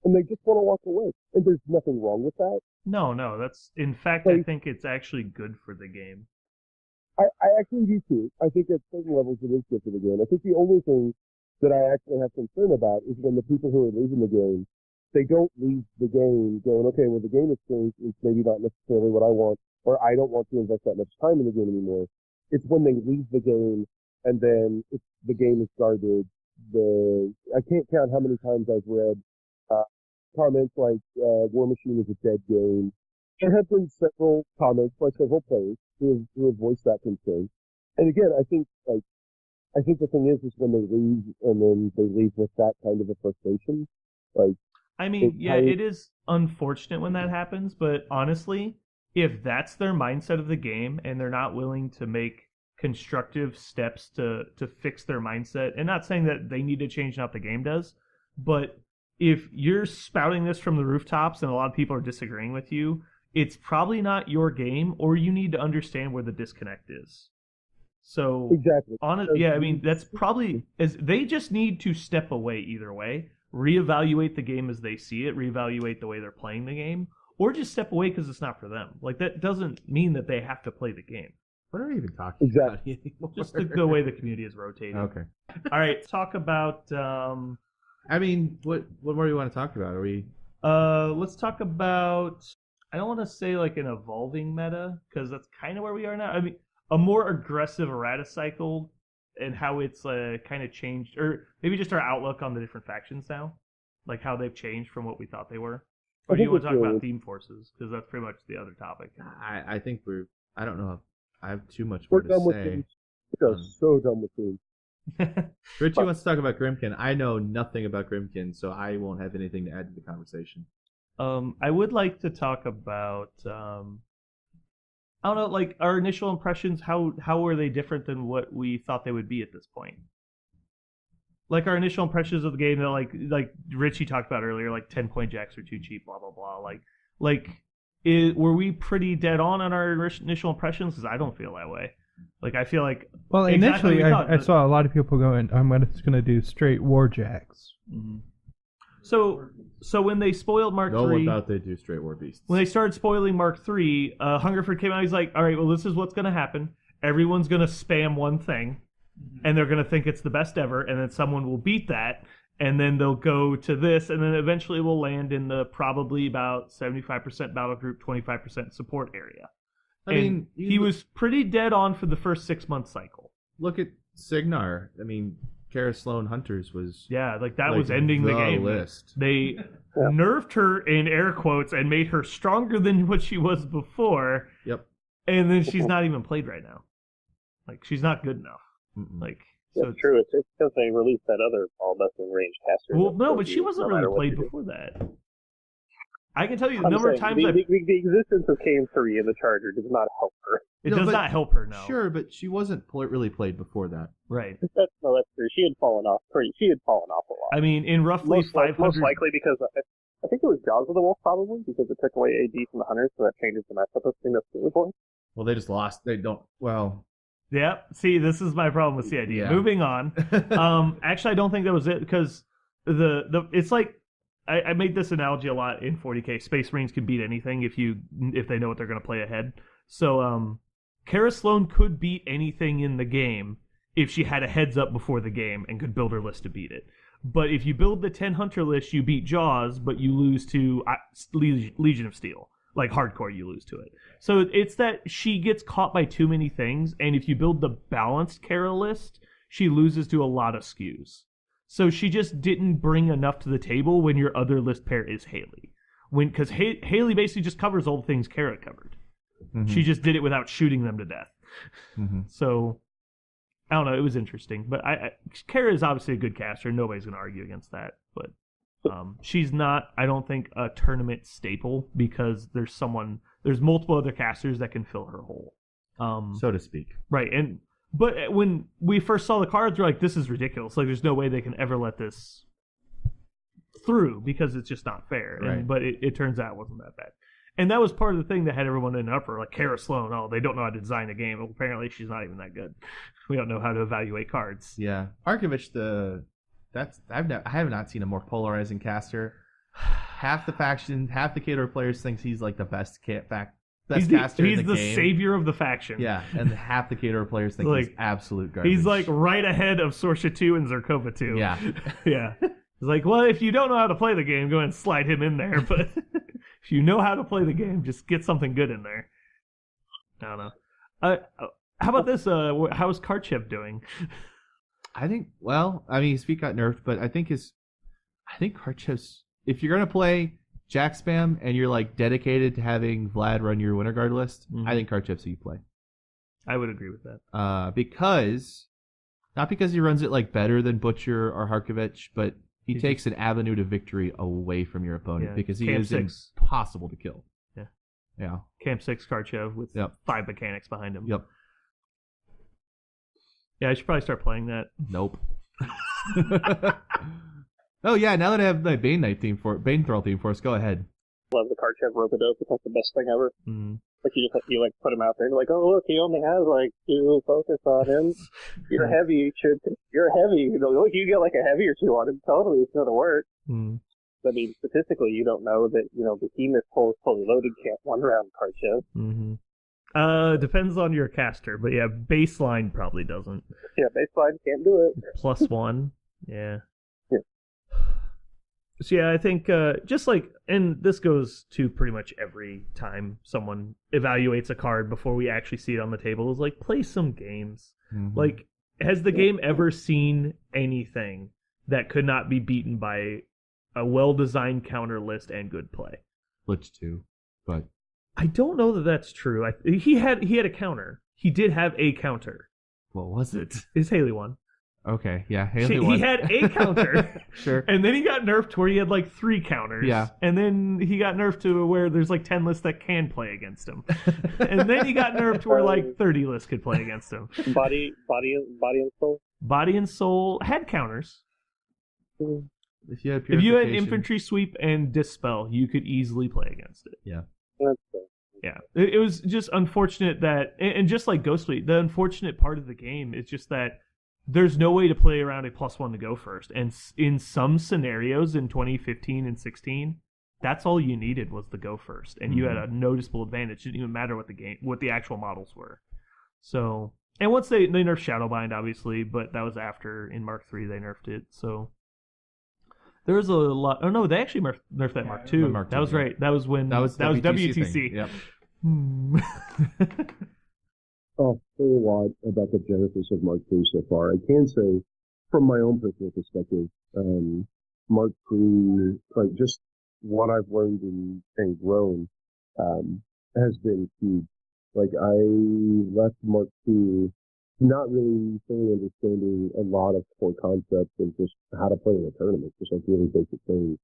and they just want to walk away. And there's nothing wrong with that. No, that's, in fact, I think it's actually good for the game. I actually do too. I think at certain levels it is good for the game. I think the only thing that I actually have concern about is when the people who are leaving the game, they don't leave the game going, okay, well, the game has changed. It's maybe not necessarily what I want, or I don't want to invest that much time in the game anymore. It's when they leave the game and then the game is garbage. I can't count how many times I've read comments like Warmachine is a dead game. There have been several comments by several players who have voiced that concern. And again, I think the thing is when they leave and then they leave with that kind of a frustration. Like, I mean, it is unfortunate when that happens, but honestly, if that's their mindset of the game and they're not willing to make constructive steps to fix their mindset, and not saying that they need to change not the game does, but if you're spouting this from the rooftops and a lot of people are disagreeing with you, it's probably not your game, or you need to understand where the disconnect is. So, exactly. I mean, that's probably, they just need to step away either way, reevaluate the game as they see it, reevaluate the way they're playing the game, or just step away because it's not for them. Like, that doesn't mean that they have to play the game. What are we even talking about anymore? Just the way the community is rotating. Okay. All right, let's talk about... I mean, what more do you want to talk about? Are we... let's talk about... I don't want to say like an evolving meta, because that's kind of where we are now. I mean, a more aggressive errata cycle and how it's kind of changed, or maybe just our outlook on the different factions now. like how they've changed from what we thought they were? I Or do you think want to it's talk about really- theme forces? Because that's pretty much the other topic. I think I don't know if I have too much We're more to done with say. themes. We're so done with themes. Ritchie wants to talk about Grimkin. I know nothing about Grimkin, so I won't have anything to add to the conversation. I would like to talk about I don't know, like our initial impressions. How were they different than what we thought they would be at this point? Like our initial impressions of the game, that like Ritchie talked about earlier, like 10-point jacks are too cheap, blah blah blah. Were we pretty dead on our initial impressions? Because I don't feel that way. Like I feel like Well, exactly initially, what we thought, I but- saw a lot of people going, I'm just going to do straight warjacks. So when they spoiled Mark No III, one thought they'd do straight war beasts. when they started spoiling Mark III, Hungerford came out. He's like, all right, well, this is what's going to happen. Everyone's going to spam one thing, and they're going to think it's the best ever, and then someone will beat that, and then they'll go to this, and then eventually we'll land in the probably about 75% battle group, 25% support area. I mean, he was pretty dead on for the first 6-month cycle. look at Signar. I mean, Kara Sloan Hunters was Yeah, like that was ending the game. list. They nerfed her in air quotes and made her stronger than what she was before. Yep. And then she's not even played right now. Like she's not good enough. Mm-mm. Like That's true. It's because they released that other all best range caster. well, that no, kills but she you wasn't no matter really what played you do. before that. I can tell you the I'm number of saying, times the existence of KM3 and the Charger does not help her. it No, does but- not help her. No, Sure, but she wasn't really played before that. right? That's true. She had fallen off a lot. I mean, in roughly most 500. likely because I think it was Jaws of the Wolf probably because it took away AD from the Hunters, so that changes the matchup of thing that's really for. Well, they just lost. They don't. Well, Yeah. See, this is my problem with CID. Yeah. Moving on. Actually, I don't think that was it because it's like I made this analogy a lot in 40K. Space Marines can beat anything if they know what they're going to play ahead. So Kara Sloan could beat anything in the game if she had a heads up before the game and could build her list to beat it. But if you build the 10 Hunter list, you beat Jaws, but you lose to Legion of Steel. Like hardcore, you lose to it. So it's that she gets caught by too many things, and if you build the balanced Kara list, she loses to a lot of skews. So she just didn't bring enough to the table when your other list pair is Haley. Because Haley basically just covers all the things Kara covered. She just did it without shooting them to death. So, I don't know, it was interesting. But Kara is obviously a good caster. Nobody's going to argue against that. But she's not, I don't think, a tournament staple because there's multiple other casters that can fill her hole. so to speak. Right, but when we first saw the cards, we're like, this is ridiculous. Like, there's no way they can ever let this through because it's just not fair. Right. But it turns out it wasn't that bad. And that was part of the thing that had everyone in an uproar. Like, Kara Sloan, they don't know how to design a game. Well, apparently she's not even that good. We don't know how to evaluate cards. Yeah, Arkovich. I have not seen a more polarizing caster. Half the faction, half the Kador players thinks he's like the best caster He's in the the game. savior of the faction. Yeah, and half the Kador players think he's Like, absolute garbage. He's like right ahead of Sorsha 2 and Zerkova 2. Yeah. Yeah. It's like, well, if you don't know how to play the game, go ahead and slide him in there. But if you know how to play the game, just get something good in there. I don't know. How about this? How's Karchev doing? I think. Well, I mean, his feet got nerfed, but I think Karchev's. If you're gonna play Jack Spam and you're like dedicated to having Vlad run your Winter Guard list, I think Karchev's who you play. I would agree with that. Not because he runs it like better than Butcher or Harkovich, but he takes an avenue to victory away from your opponent because he Camp is 6. impossible to kill. Yeah. Yeah. Camp 6 Karchev with Yep. 5 mechanics behind him. Yep. Yeah, I should probably start playing that. Nope. Oh yeah, now that I have the Bane Thrall theme for us, go ahead. Love the Karchev Robodope. That's the best thing ever. Mm. Like you put him out there and you're like, oh look, he only has like 2 focus on him. You're heavy. You're heavy. Look, you get like a heavy or 2 on him. Totally, it's going to work. Mm. I mean, statistically, you don't know that Behemoth fully loaded can't 1-round Karchev. Mm-hmm. Depends on your caster, but yeah, baseline probably doesn't. Yeah, baseline can't do it. +1, yeah. Yeah. So yeah, I think just like, and this goes to pretty much every time someone evaluates a card before we actually see it on the table, is like, play some games. Mm-hmm. Like, has the game ever seen anything that could not be beaten by a well-designed counter list and good play. Glitch 2, but I don't know that that's true. He had a counter. He did have a counter. what was it? His Haley one. Okay, yeah, Haley He won. had a counter. Sure. And then he got nerfed to where he had like 3 counters. Yeah. And then he got nerfed to where there's like 10 lists that can play against him. And then he got nerfed to where like 30 lists could play against him. Body and soul. Body and Soul had counters. If you had If you had Purification- Infantry Sweep and Dispel, you could easily play against it. That's fair. Yeah. It was just unfortunate that, and just like Ghostly, the unfortunate part of the game is just that there's no way to play around a +1 to go first. And in some scenarios in 2015 and 16, that's all you needed was the go first. And you had a noticeable advantage. It didn't even matter what the actual models were. So, and once they nerfed Shadowbind, obviously, but that was after in Mark III they nerfed it. So there was a lot. Oh no, they actually nerfed that Mark II. Mark II, that was yeah. right. That was when That was WTC. thing. Yep. A whole lot about the genesis of Mark III so far. I can say, from my own personal perspective, Mark III, like just what I've learned and grown, has been huge. Like I left Mark II not really fully understanding a lot of core concepts and just how to play in a tournament, just like really basic things.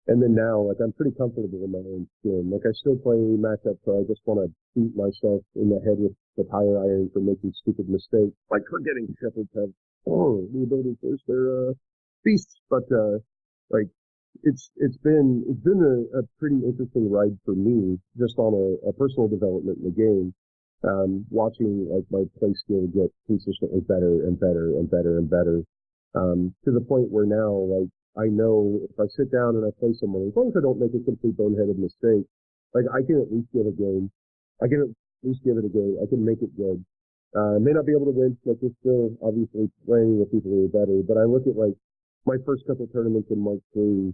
And then now, like, I'm pretty comfortable in my own skin. Like, I still play matchup, so I just want to beat myself in the head with the tire iron for making stupid mistakes. Like, forgetting shepherds have, the ability to force their, beasts. But, like, it's been a pretty interesting ride for me, just on a personal development in the game. Watching, like, my play skill get consistently better and better and better and better. To the point where now, like, I know if I sit down and I play someone, as long as I don't make a complete boneheaded mistake, like I can at least give a game. I can at least give it a go. I can make it good. I may not be able to win, like we're still obviously playing with people who are better, but I look at like my first couple tournaments in Mark III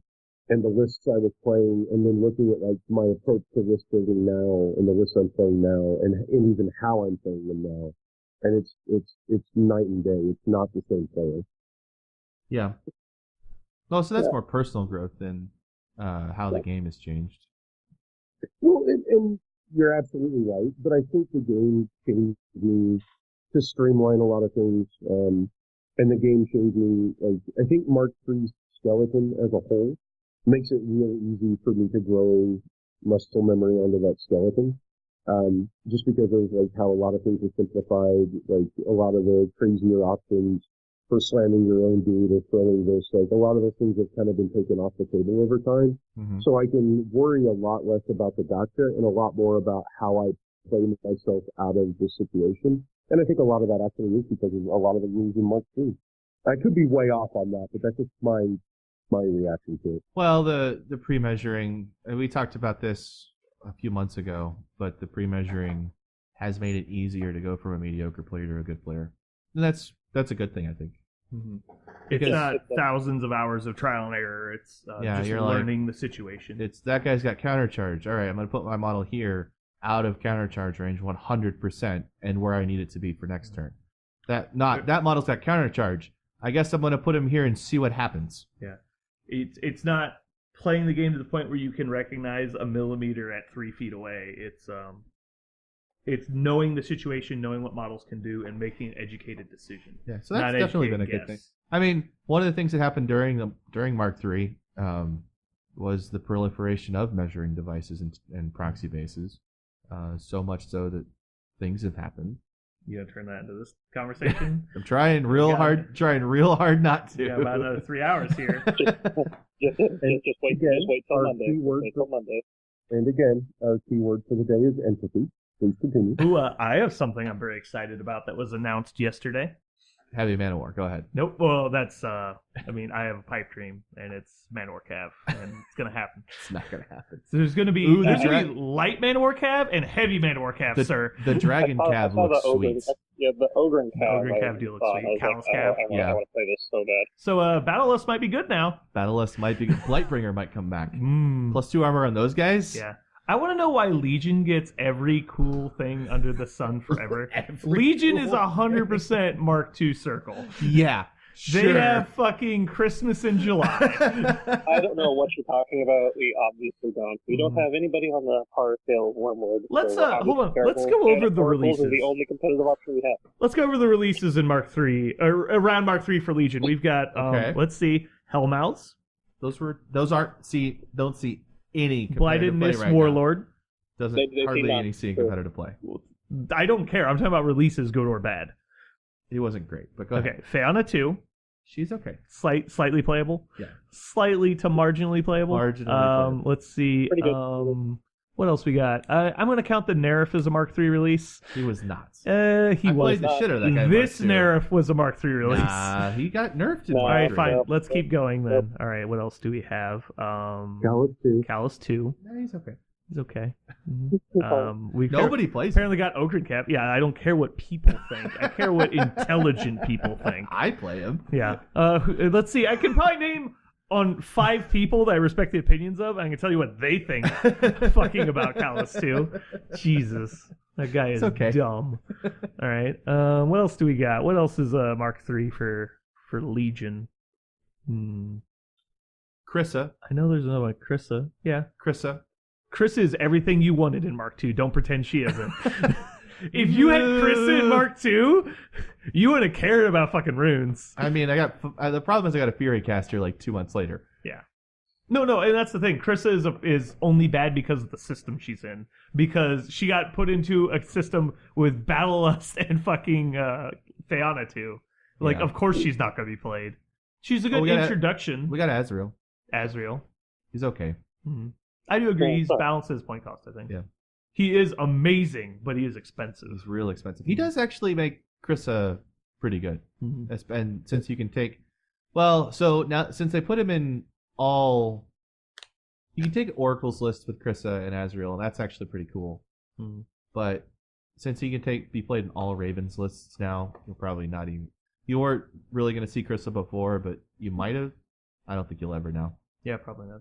and the lists I was playing and then looking at like my approach to list building now and the lists I'm playing now and even how I'm playing them now. And it's night and day. It's not the same player. Yeah. Well, so that's more personal growth than how the game has changed. Well, and you're absolutely right, but I think the game changed to streamline a lot of things, and the game changing, like, I think Mark III's skeleton as a whole makes it real easy for me to grow muscle memory onto that skeleton, just because of, like, how a lot of things are simplified, like, a lot of the crazier options for slamming your own dude or throwing this, like, a lot of those things have kind of been taken off the table over time. Mm-hmm. So I can worry a lot less about the gotcha and a lot more about how I play myself out of the situation. And I think a lot of that actually is because of a lot of the rules in Mark II. I could be way off on that, but that's just my reaction to it. Well, the pre-measuring, and we talked about this a few months ago, but the pre-measuring has made it easier to go from a mediocre player to a good player. And that's a good thing, I think. Mm-hmm. It's not thousands of hours of trial and error. It's just you're learning the situation. It's that guy's got countercharge. All right, I'm going to put my model here out of countercharge range 100% and where I need it to be for next turn. That model's got countercharge. I guess I'm going to put him here and see what happens. Yeah. It's not playing the game to the point where you can recognize a millimeter at 3 feet away. It's knowing the situation, knowing what models can do, and making an educated decision. Yeah, so that's definitely been a good thing. I mean, one of the things that happened during Mark III was the proliferation of measuring devices and proxy bases. So much so that things have happened. You gonna turn that into this conversation? I'm trying real hard not to. Yeah, about another 3 hours here. Just wait till Monday. Wait till Monday. And again, our keyword for the day is empathy. Please continue. Ooh, I have something I'm very excited about that was announced yesterday. Heavy Man of War. Go ahead. Nope. Well, that's, I have a pipe dream, and it's Manowar Cav, and it's going to happen. It's not going to happen. So there's going to be, light Manowar Cav and heavy Manowar Cav, sir. The Dragon Cav looks sweet. Yeah, the Ogre and Cav. Ogre and Cav do look sweet. Callous Cav. I want to play this so bad. So, Battle Lust might be good now. Battle Lust might be good. Blightbringer might come back. Mm. +2 armor on those guys? Yeah. I want to know why Legion gets every cool thing under the sun forever. Legion is 100% Mark II circle. Yeah. They have fucking Christmas in July. I don't know what you're talking about. We obviously don't. We don't have anybody on the power scale of Wormwood. Let's so hold on. terrible. Let's go over the Oracles releases. are the only competitive option we have. Let's go over the releases in Mark III, or around Mark III for Legion. We've got, Okay. let's see, Hellmouths, Those aren't don't see any competitive play Blightedness right Warlord. now. Doesn't They hardly seem any see competitive play. I don't care. I'm talking about releases, good or bad. He wasn't great, but go ahead. Okay, Feana 2, She's okay. slightly playable. Yeah. Slightly to marginally playable. Marginally playable. Let's see. Pretty good. What else we got? I'm going to count the Nerf as a Mark III release. He was not. He I was. played the shit out of that guy. This Mark II. Nerf was a Mark III release. Nah, he got nerfed in No. All Mark right, III. fine. Nope. Let's keep going then. All right, what else do we have? Gallus too. Callus 2. Nah, he's okay. He's okay. We Nobody plays him. apparently got Ogre Cap. Yeah, I don't care what people think. I care what intelligent people think. I play him. Yeah. Let's see. I can probably name on 5 people that I respect the opinions of. I can tell you what they think fucking about Callus 2. Jesus. That guy is okay. dumb. All right. What else do we got? What else is Mark III for Legion? Krissa. I know there's another one. Krissa. Yeah. Krissa. Chris is everything you wanted in Mark II. Don't pretend she isn't. If you had Chris in Mark II, you wouldn't have cared about fucking runes. I mean, the problem is I got a Fury caster like 2 months later. Yeah. No, and that's the thing. Krissa is only bad because of the system she's in. Because she got put into a system with Battlelust and fucking Feana too. Like, Yeah. of course she's not going to be played. She's a good we gotta- introduction. We got Azrael. Azrael. He's okay. Mhm. I do agree. Yeah, He's but- balanced his point cost, I think. Yeah. He is amazing, but he is expensive. He's real expensive. He does actually make Krissa pretty good. Mhm. And since you can take, well, so now since they put him in all, you can take Oracle's list with Krissa and Azrael, and that's actually pretty cool. Mhm. But since he can be played in all Ravens lists now, you'll probably not even. You weren't really going to see Krissa before, but you might have. I don't think you'll ever now. Yeah, probably not.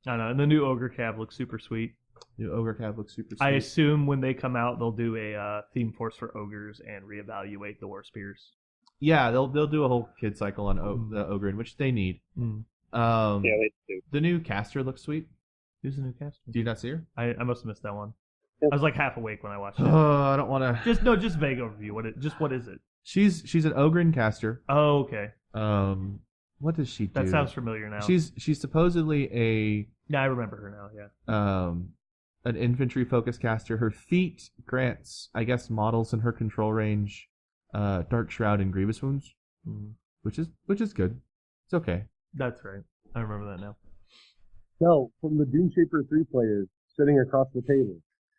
I don't know. And the new Ogre Cab looks super sweet. New Ogre Cab looks super sweet. I assume when they come out, they'll do a theme force for ogres and reevaluate the war spears. Yeah, they'll do a whole kid cycle on the Ogre, which they need. Mm. Yeah, they do. The new caster looks sweet. Who's the new caster? Do you not see her? I must have missed that one. Yep. I was like half awake when I watched it. Oh, I don't want to. Just vague overview. What is it? She's an Ogre caster. Oh, okay. What does she do? That sounds familiar now. She's supposedly Yeah, I remember her now. Yeah. an infantry focused caster. Her feat grants, I guess, models in her control range, Dark Shroud and Grievous Wounds, which is good. It's okay. That's right. I remember that now. No, from the Doomshaper 3 players sitting across the table.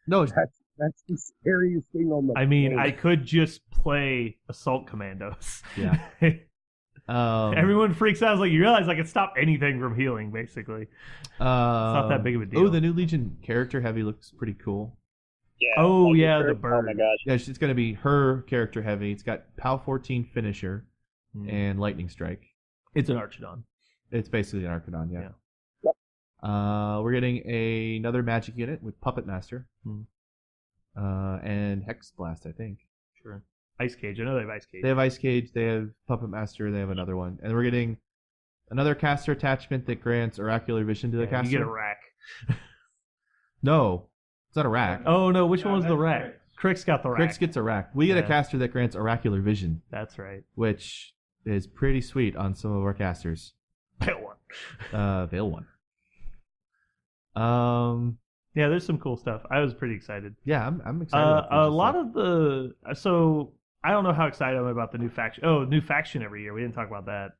No, That's the scariest thing on the I mean, planet. I could just play Assault Commandos. Yeah. Everyone freaks out. It's like you realize I can stop anything from healing, basically. It's not that big of a deal. Oh, the new Legion character heavy looks pretty cool. Yeah. Oh, like yeah, bird. the bird. Oh my gosh. Yeah, it's going to be her character heavy. It's got POW 14 finisher and Lightning Strike. It's an Archidon. It's basically an Archidon, yeah. Yep. We're getting another magic unit with Puppet Master. And Hex Blast, I think. Sure. Ice Cage. I know they have Ice Cage. They have Ice Cage, they have Puppet Master, they have another one. And we're getting another caster attachment that grants Oracular Vision to the caster. You get a rack. No, it's not a rack. Oh, no. Which one was that's the rack? Crix got the rack. Crix gets a rack. We get a Yeah. caster that grants Oracular Vision, That's right. which is pretty sweet on some of our casters. That one. Veil one. Yeah, there's some cool stuff. I was pretty excited. Yeah, I'm excited. about A this lot stuff. of the... So, I don't know how excited I am about the new faction. Oh, new faction every year. We didn't talk about that.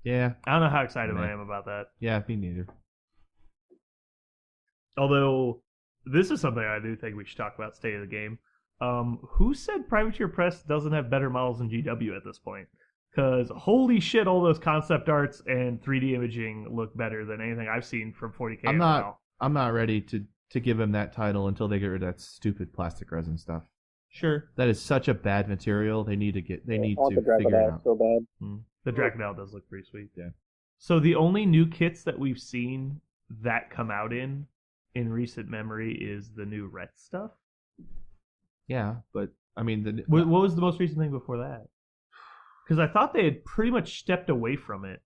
Yeah, I don't know how excited Meh. I am about that. yeah, me neither. Although, this is something I do think we should talk about state of the game. Who said Privateer Press doesn't have better models than GW at this point? Because holy shit, all those concept arts and 3D imaging look better than anything I've seen from 40K. I'm not ready to give him that title until they get rid of that stupid plastic resin stuff. Sure. That is such a bad material. They need to I want to the figure it Dragonite out. so bad. The Draconal does look pretty sweet. Yeah. So the only new kits that we've seen that come out in recent memory is the new Ret stuff. Yeah, but I mean What was the most recent thing before that? Because I thought they had pretty much stepped away from it.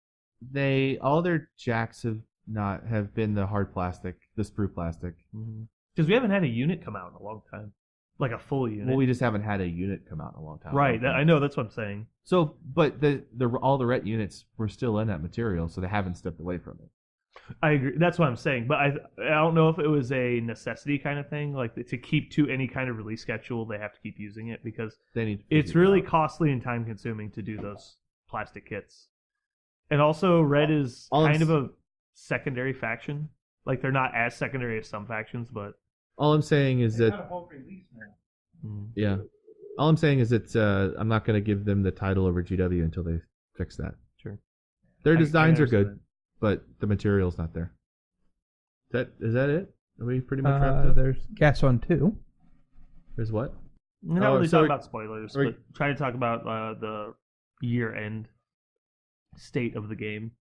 All their jacks have been the hard plastic, the sprue plastic. Because we haven't had a unit come out in a long time, like a full unit. Well, we just haven't had a unit come out in a long time. Right, I know, that's what I'm saying. So, but all the ret units were still in that material, so they haven't stepped away from it. I agree. That's what I'm saying. But I don't know if it was a necessity kind of thing, like to keep to any kind of release schedule, they have to keep using it because it's really costly and time consuming to do those plastic kits. And also, Red is kind of a secondary faction. Like they're not as secondary as some factions, but all I'm saying is that Not a whole release now. yeah, all I'm saying is that I'm not going to give them the title over GW until they fix that. Sure, their designs I are good. But the material's not there. Is that it? Are we pretty much wrapped up? There's Gas on 2. There's what? We're not really talking about spoilers, but trying to talk about the year-end state of the game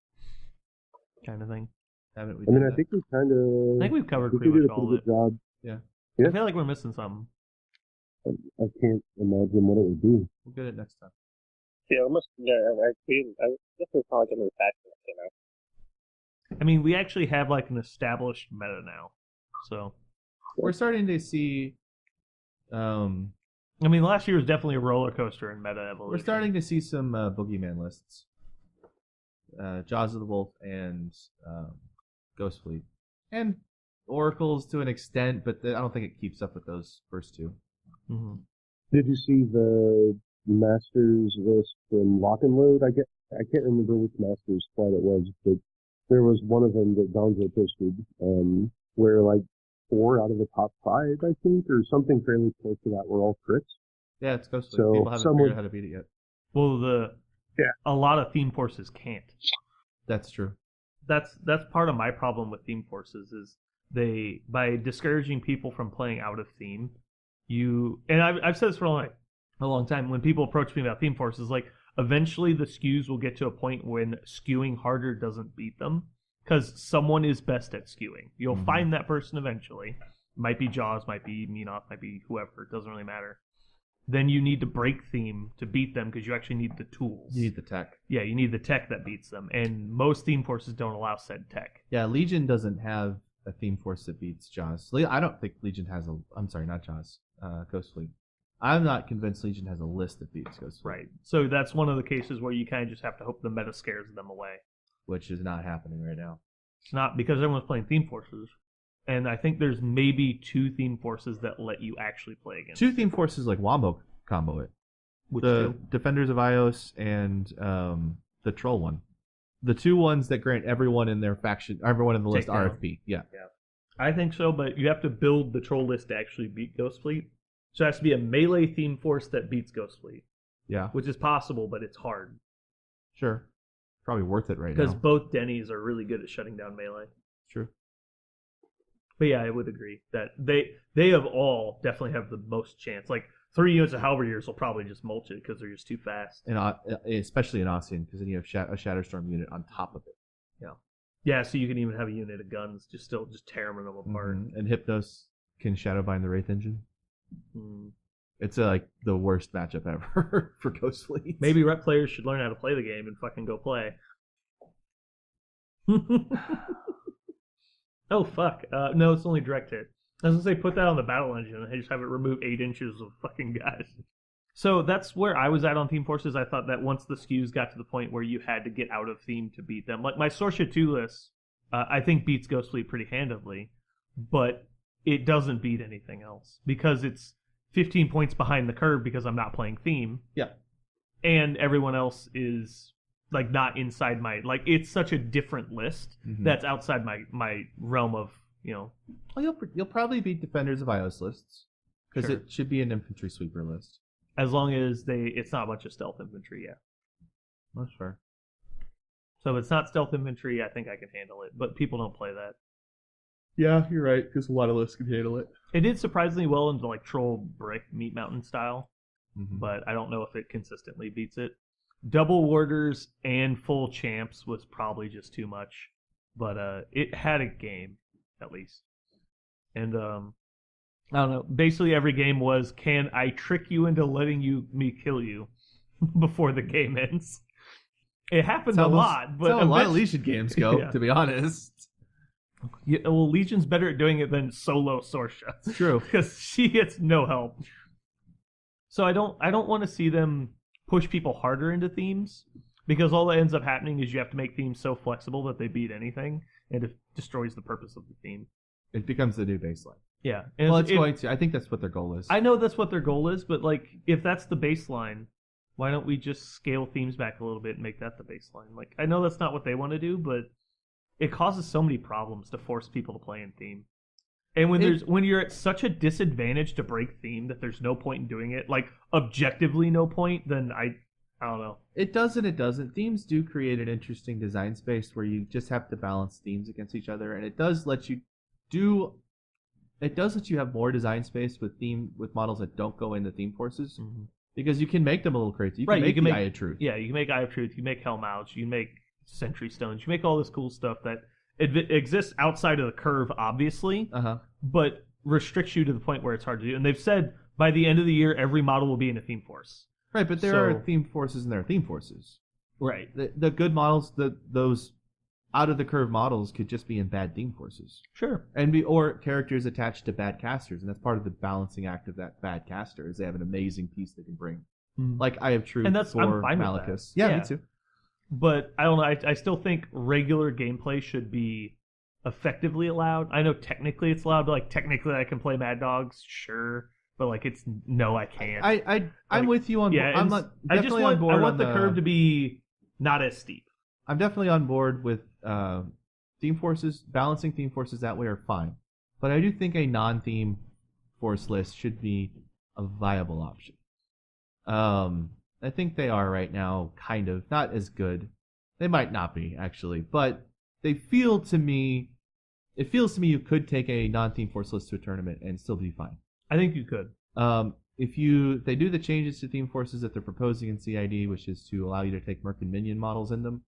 kind of thing. Haven't we? I mean, I think we kind of. I think we've covered we pretty did much a all pretty of good it. job. Yeah. I feel like we're missing something. I can't imagine what it would be. We'll get it next time. Yeah, almost. Yeah, I guess it's not like a new faction, I mean, we actually have like an established meta now, so we're starting to see. I mean, last year was definitely a roller coaster in meta evolution. We're starting to see some boogeyman lists. Jaws of the Wolf and Ghost Fleet, and Oracles to an extent, but I don't think it keeps up with those first two. Mm-hmm. Did you see the Masters list from Lock and Load? I can't remember which Masters flight it was, but there was one of them that Gonzo posted, where like 4 out of the top 5, I think, or something fairly close to that, were all crits. Yeah, it's Ghost Fleet. So people haven't figured out how to beat it yet. Well, a lot of theme forces can't. That's true. That's part of my problem with theme forces is by discouraging people from playing out of theme, and I've said this for a long time. When people approach me about theme forces, like eventually the skews will get to a point when skewing harder doesn't beat them because someone is best at skewing. You'll find that person eventually. Might be Jaws, might be Menoth, might be whoever. It doesn't really matter. Then you need to break theme to beat them because you actually need the tools. You need the tech. Yeah, you need the tech that beats them. And most theme forces don't allow said tech. Yeah, Legion doesn't have a theme force that beats Jaws. I don't think Legion has I'm sorry, not Jaws. Ghost Fleet. I'm not convinced Legion has a list that beats Ghost Fleet. Right. So that's one of the cases where you kind of just have to hope the meta scares them away. Which is not happening right now. It's not because everyone's playing theme forces. And I think there's maybe 2 theme forces that let you actually play against 2 theme forces like Wombo combo it. Which the 2? Defenders of Ios and the Troll one. The 2 ones that grant everyone in their faction, everyone in the list Takedown. RFP. Yeah. I think so, but you have to build the troll list to actually beat Ghost Fleet. So it has to be a melee theme force that beats Ghost Fleet. Yeah. Which is possible, but it's hard. Sure. Probably worth it right now. Because both Denny's are really good at shutting down melee. True. But yeah, I would agree that they of all definitely have the most chance. Like 3 units of Halberdiers will probably just mulch it because they're just too fast. And especially in Ossian, because then you have a Shatterstorm unit on top of it. Yeah, so you can even have a unit of guns just tearing them apart. Mm-hmm. And Hypnos can Shadowbind the Wraith Engine. Mm. It's like the worst matchup ever for Ghost Fleet. Maybe rep players should learn how to play the game and fucking go play. Oh fuck! No, it's only direct hit. I was gonna say put that on the battle engine and just have it remove 8 inches of fucking guys. So that's where I was at on theme forces. I thought that once the skews got to the point where you had to get out of theme to beat them, like my Sorsha 2 list, I think beats Ghost Fleet pretty handedly, but it doesn't beat anything else because it's 15 points behind the curve because I'm not playing theme. Yeah. And everyone else is like not inside my, like it's such a different list that's outside my realm of, Well, you'll probably beat Defenders of Ios lists because Sure. it should be an infantry sweeper list. As long as it's not a bunch of stealth infantry, yeah. That's fair. So if it's not stealth infantry, I think I can handle it. But people don't play that. Yeah, you're right, because a lot of lists can handle it. It did surprisingly well into like Troll Brick Meat Mountain style, but I don't know if it consistently beats it. Double Warders and full champs was probably just too much, but it had a game at least. And I don't know. Basically, every game was, can I trick you into letting me kill you? before the game ends. It happens That's a almost- lot, but That's how a lot of Legion games go, Yeah. to be honest. Yeah, well, Legion's better at doing it than solo Sorsha. True. Because she gets no help. So I don't want to see them push people harder into themes, because all that ends up happening is you have to make themes so flexible that they beat anything, and it destroys the purpose of the theme. It becomes the new baseline. Yeah. And Well, it's going to. I think that's what their goal is. I know that's what their goal is, but like, if that's the baseline, why don't we just scale themes back a little bit and make that the baseline? Like, I know that's not what they want to do, but it causes so many problems to force people to play in theme. And when you're at such a disadvantage to break theme that there's no point in doing it, like objectively no point, then I don't know. It does and it doesn't. Themes do create an interesting design space where you just have to balance themes against each other, and it does let you have more design space with models that don't go into theme forces, because you can make them a little crazy. You can make Eye of Truth. Yeah, you can make Eye of Truth, you can make Helmouch, you can make Sentry Stones, you make all this cool stuff that exists outside of the curve, obviously, but restricts you to the point where it's hard to do. And they've said by the end of the year, every model will be in a theme force. Right, but there are theme forces and there are theme forces. Right. The good models, those out of the curve models could just be in bad theme forces. Sure. Or characters attached to bad casters, and that's part of the balancing act of that bad caster, is they have an amazing piece they can bring. Like Eye of Truth and I'm for fine with Malekith. that. Yeah, me too. But I don't know. I still think regular gameplay should be effectively allowed. I know technically it's allowed, but like technically I can play Mad Dogs, sure. But like it's no, I can't. I'm with you on. Yeah, I'm definitely on board. I want the curve to be not as steep. I'm definitely on board with theme forces. Balancing theme forces that way are fine, but I do think a non-theme force list should be a viable option. I think they are right now, kind of not as good. They might not be actually, but they feel to me. It feels to me you could take a non-theme force list to a tournament and still be fine. I think you could. If they do the changes to theme forces that they're proposing in CID, which is to allow you to take Merc and Minion models in them,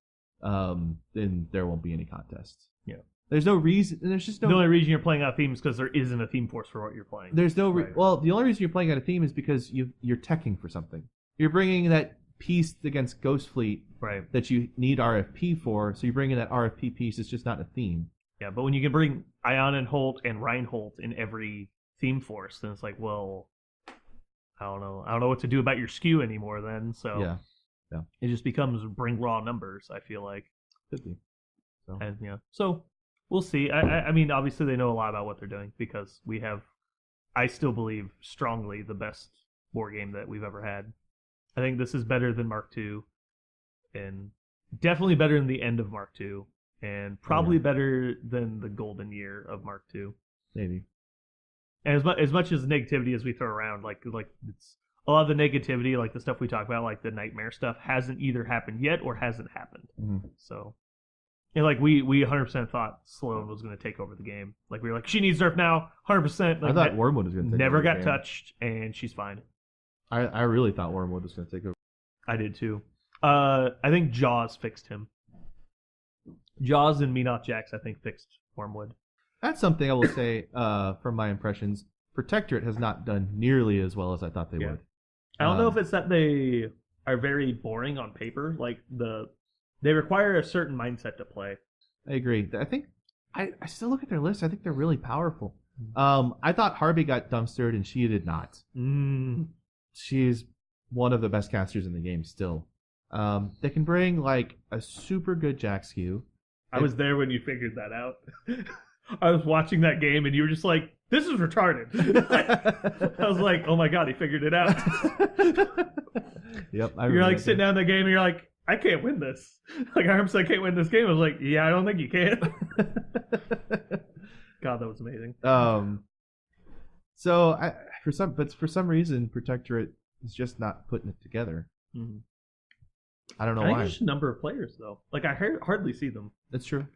then there won't be any contests. Yeah. There's no reason. There's just no. The only reason you're playing out themes because there isn't a theme force for what you're playing. There's no. Right. Well, the only reason you're playing out a theme is because you're teching for something. You're bringing that piece against Ghost Fleet that you need RFP for, so you bring in that RFP piece. It's just not a theme. Yeah, but when you can bring Ion and Holt and Reinhold in every theme force, then it's like, well, I don't know what to do about your skew anymore then. So yeah, it just becomes bring raw numbers, I feel like. Could be. So. And so we'll see. I mean, obviously they know a lot about what they're doing, because we have, I still believe strongly, the best war game that we've ever had. I think this is better than Mark II, and definitely better than the end of Mark II, and probably better than the golden year of Mark II. Maybe. And as much as negativity as we throw around, like it's a lot of the negativity, like the stuff we talk about, like the nightmare stuff, hasn't either happened yet or hasn't happened. So, and like we 100% thought Sloan was going to take over the game. Like we were like, she needs nerf now, 100%. Like, I thought Wormwood was going to take never over got the game. touched, and she's fine. I really thought Wormwood was going to take over. I did too. I think Jaws fixed him. Jaws and Me Not Jax, I think, fixed Wormwood. That's something I will say from my impressions. Protectorate has not done nearly as well as I thought they would. I don't know if it's that they are very boring on paper. Like they require a certain mindset to play. I agree. I think I still look at their list. I think they're really powerful. I thought Harvey got dumpstered and she did not. She's one of the best casters in the game still. They can bring like a super good Jack skew. I was there when you figured that out. I was watching that game and you were just like, this is retarded. I was like, oh my god, he figured it out. Yep. You're like sitting down in the game and you're like, I can't win this. Like, I can't win this game. I was like, yeah, I don't think you can. God, that was amazing. So for some reason, Protectorate is just not putting it together. I don't know why. I think it's just a number of players though. Like I hardly see them. That's true.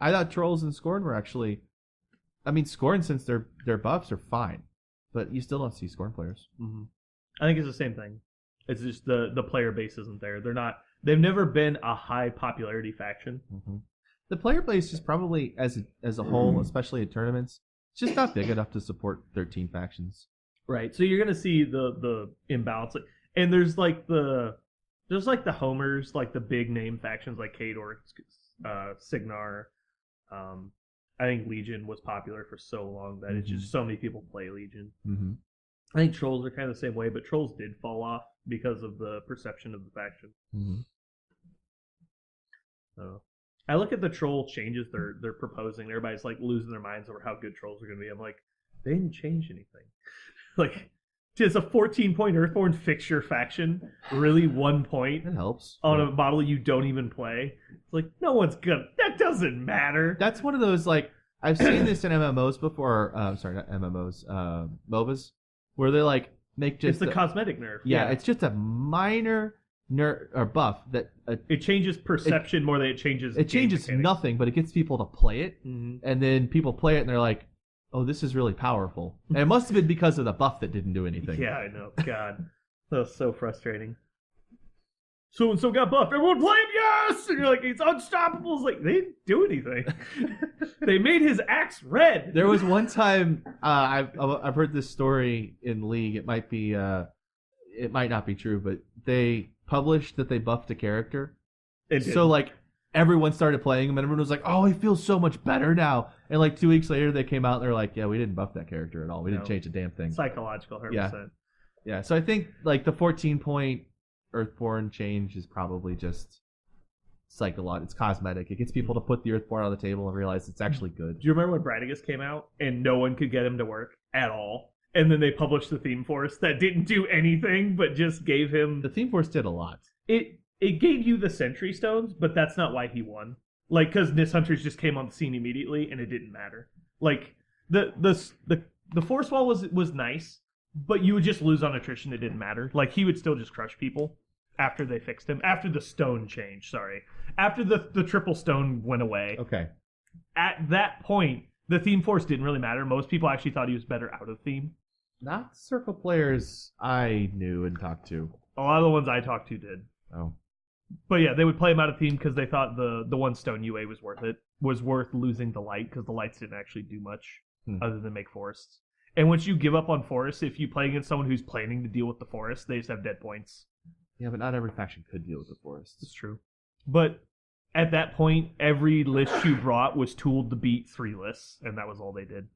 I thought Trolls and Scorn were actually. I mean, Scorn, since their buffs are fine, but you still don't see Scorn players. I think it's the same thing. It's just the player base isn't there. They've never been a high popularity faction. The player base is probably as a whole, especially at tournaments, it's just not big enough to support 13 factions. Right. So you're gonna see the imbalance. And there's like the homers, like the big name factions like Khador, Signar. I think Legion was popular for so long that it's just so many people play Legion. Mm-hmm. I think Trolls are kind of the same way, but Trolls did fall off because of the perception of the faction. Mm-hmm. So I look at the Troll changes they're proposing. Everybody's like losing their minds over how good Trolls are going to be. I'm like, they didn't change anything. Like, it's a 14-point Earthborn fixture faction. Really, 1 point It helps. on a model you don't even play. It's like, no one's good. That doesn't matter. That's one of those, like, I've seen this in MMOs before. Sorry, not MMOs. MOBAs, where they like make just it's the cosmetic nerf. Yeah, it's just a minor nerf or buff that it changes perception more than it changes. It changes mechanics. nothing, but it gets people to play it, Mm-hmm. and then people play it and they're like, "Oh, this is really powerful." And it must have been because of the buff that didn't do anything. Yeah, I know. God, that was so frustrating. So and so got buffed. Everyone play him, yes! And you're like, he's unstoppable. It's like, they didn't do anything. They made his axe red. There was one time I've heard this story in League. It might not be true, but they published that they buffed a character. So like everyone started playing him, and everyone was like, "Oh, he feels so much better now." And like 2 weeks later, they came out and they're like, "Yeah, we didn't buff that character at all. We didn't change a damn thing." Psychological, 100%. Yeah. So I think like the 14-point Earthborn change is probably just psychological. It's cosmetic. It gets people to put the Earthborn on the table and realize it's actually good. Do you remember when Bradigus came out and no one could get him to work at all? And then they published the Theme Force that didn't do anything but just gave him... The Theme Force did a lot. It gave you the Sentry Stones, but that's not why he won. Like, because Nis Hunters just came on the scene immediately and it didn't matter. Like, the Force Wall was nice, but you would just lose on attrition. It didn't matter. Like, he would still just crush people after they fixed him. After the stone change, sorry. After the triple stone went away. Okay. At that point, the Theme Force didn't really matter. Most people actually thought he was better out of theme. Not Circle players I knew and talked to. A lot of the ones I talked to did. Oh. But yeah, they would play him out of theme because they thought the one stone UA was worth it. Was worth losing the light because the lights didn't actually do much other than make forests. And once you give up on forests, if you play against someone who's planning to deal with the forest, they just have dead points. Yeah, but not every faction could deal with the forests. It's true. But at that point, every list you brought was tooled to beat 3 lists, and that was all they did.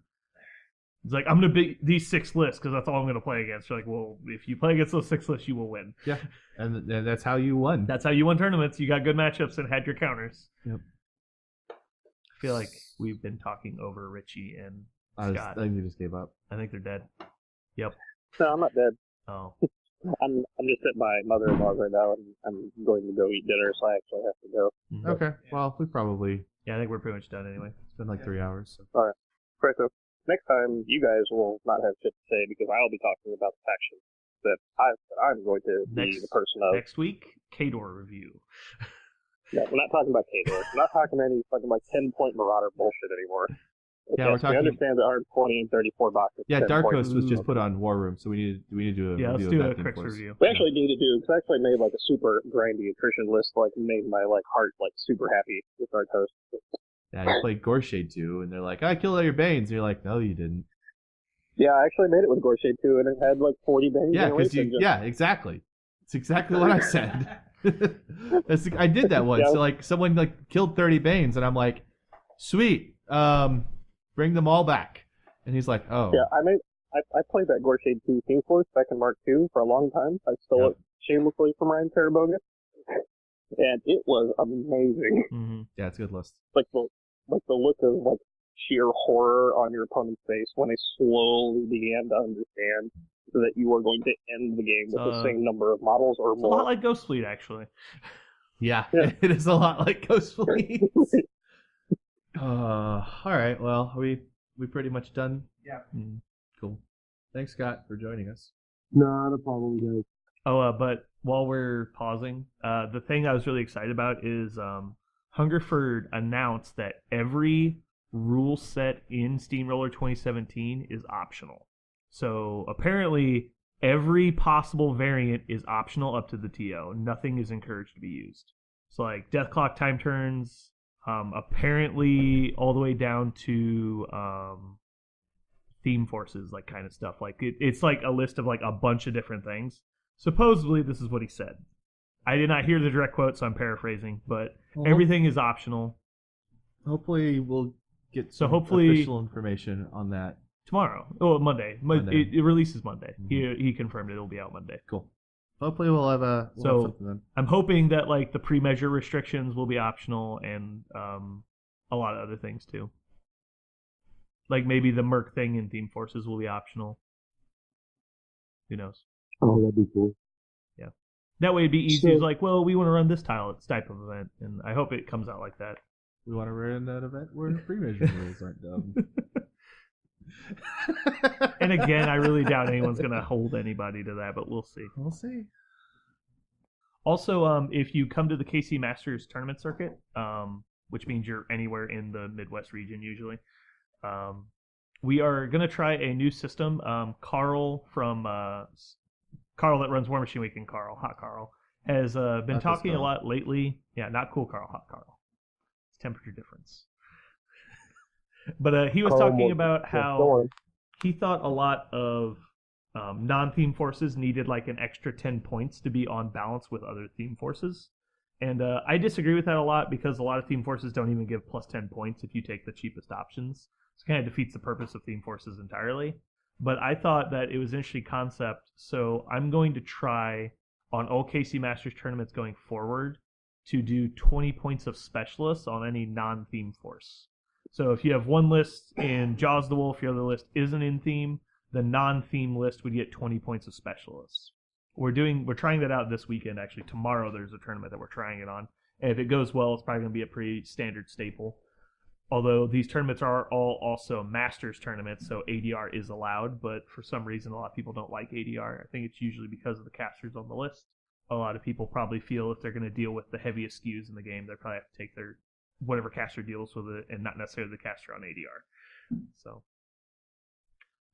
It's like, I'm going to beat these 6 lists because that's all I'm going to play against. You're like, well, if you play against those 6 lists, you will win. Yeah, and that's how you won. That's how you won tournaments. You got good matchups and had your counters. Yep. I feel like we've been talking over Ritchie and Scott. I think they just gave up. I think they're dead. Yep. No, I'm not dead. Oh. I'm just at my mother-in-law's right now, and I'm going to go eat dinner, so I actually have to go. Mm-hmm. Okay, well, we probably... Yeah, I think we're pretty much done anyway. It's been like 3 hours. So. All right. Great, so next time, you guys will not have shit to say, because I'll be talking about the faction that I'm going to be the person of. Next week, Khador review. No, we're not talking about Khador. We're not talking any fucking 10-point Marauder bullshit anymore. Yeah, we're talking. We understand that our 20 and 34 boxes. Yeah, 10 Dark points. Host was just put on War Room, so we need to do a yeah. review Let's do of a that thing quick for us. review. We actually need to do, because I actually made a super grindy attrition list, made my heart super happy with Dark Host. Yeah, you played Gorshade too, and they're like, I killed all your Banes. And you're like, no, you didn't. Yeah, I actually made it with Gorshade too, and it had 40 Banes. Yeah, yeah, exactly. It's exactly what I said. I did that once. Yeah. So someone killed 30 Banes, and I'm like, sweet, bring them all back. And he's like, oh. Yeah, I played that Gorshade 2 Team Force back in Mark II for a long time. I stole it shamelessly from Ryan Terraboga. And it was amazing. Mm-hmm. Yeah, it's a good list. The look of sheer horror on your opponent's face when they slowly began to understand that you were going to end the game with the same number of models or It's more. a lot like Ghost Fleet, actually. Yeah. It is a lot like Ghost Fleet. All right, well, are we pretty much done? Yeah. Cool. Thanks, Scott, for joining us. Not a problem, guys. Oh, but while we're pausing, the thing I was really excited about is Hungerford announced that every rule set in Steamroller 2017 is optional. So apparently every possible variant is optional up to the TO. Nothing is encouraged to be used. So Death Clock time turns, apparently all the way down to theme forces, kind of stuff. It's a list of a bunch of different things. supposedly this is what he said. I did not hear the direct quote, so I'm paraphrasing, but Well, everything is optional. Hopefully we'll get So some hopefully- official information on that. Tomorrow. Oh, Monday. Monday. It releases Monday. Mhm. He confirmed it'll be out Monday. Cool. Hopefully we'll have have something then. I'm hoping that like the pre-measure restrictions will be optional and a lot of other things too. Like maybe the Merc thing in Team Forces will be optional. Who knows? Oh, that'd be cool. That way it'd be easy. So- It's like, well, we want to run this type of event, and I hope it comes out like that. We want to run that event where pre-measure rules aren't dumb. And again, I really doubt anyone's going to hold anybody to that, but we'll see. We'll see. Also, if you come to the KC Masters tournament circuit, which means you're anywhere in the Midwest region usually, we are going to try a new system. Karl Karl that runs Warmachine Weekend, Hot Karl, has been Not talking this a lot lately. Yeah, not cool Karl, Hot Karl. It's temperature difference. But he was Karl talking Mo- about yeah, how go on. he thought a lot of non-theme forces needed like an extra 10 points to be on balance with other theme forces. And I disagree with that a lot because a lot of theme forces don't even give plus 10 points if you take the cheapest options. So it kind of defeats the purpose of theme forces entirely. But I thought that it was an interesting concept, so I'm going to try on all KC Masters tournaments going forward to do 20 points of specialists on any non-theme force. So if you have one list in Jaws the Wolf, your other list isn't in theme, the non-theme list would get 20 points of specialists. We're trying that out this weekend, actually. Tomorrow there's a tournament that we're trying it on. And if it goes well, it's probably going to be a pretty standard staple. Although these tournaments are all also Masters tournaments, so ADR is allowed, but for some reason a lot of people don't like ADR. I think it's usually because of the casters on the list. A lot of people probably feel if they're going to deal with the heaviest skews in the game, they probably have to take their whatever caster deals with it and not necessarily the caster on ADR. So,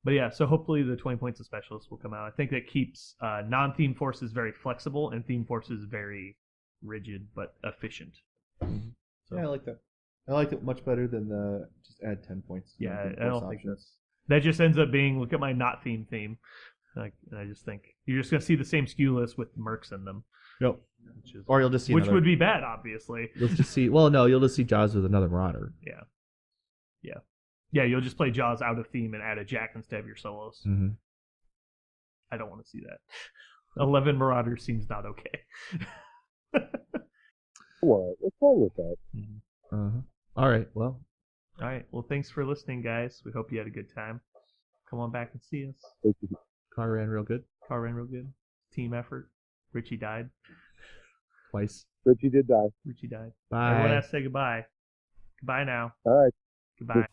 but yeah, so hopefully the 20 points of specialists will come out. I think that keeps non-theme forces very flexible and theme forces very rigid but efficient. So, Yeah, I like that. I liked it much better than the just add 10 points. to yeah, the I don't force think options. that just ends up being look at my not theme. Like, and I just think you're just gonna see the same skew list with mercs in them, Yep. which is Or you'll just see which another, would be bad, obviously. You'll just see. Well, no, you'll just see Jaws with another Marauder. Yeah, you'll just play Jaws out of theme and add a Jack instead of your solos. Mm-hmm. I don't want to see that. 11 Marauders seems not okay. What? What's wrong with that? Uh-huh. All right. Well, All right. Well, thanks for listening, guys. We hope you had a good time. Come on back and see us. Thank you. car ran real good Car ran real good. Team effort. Ritchie died. twice. Ritchie did die. Ritchie died. Bye. Everyone has to say goodbye. Goodbye now. All right. Goodbye.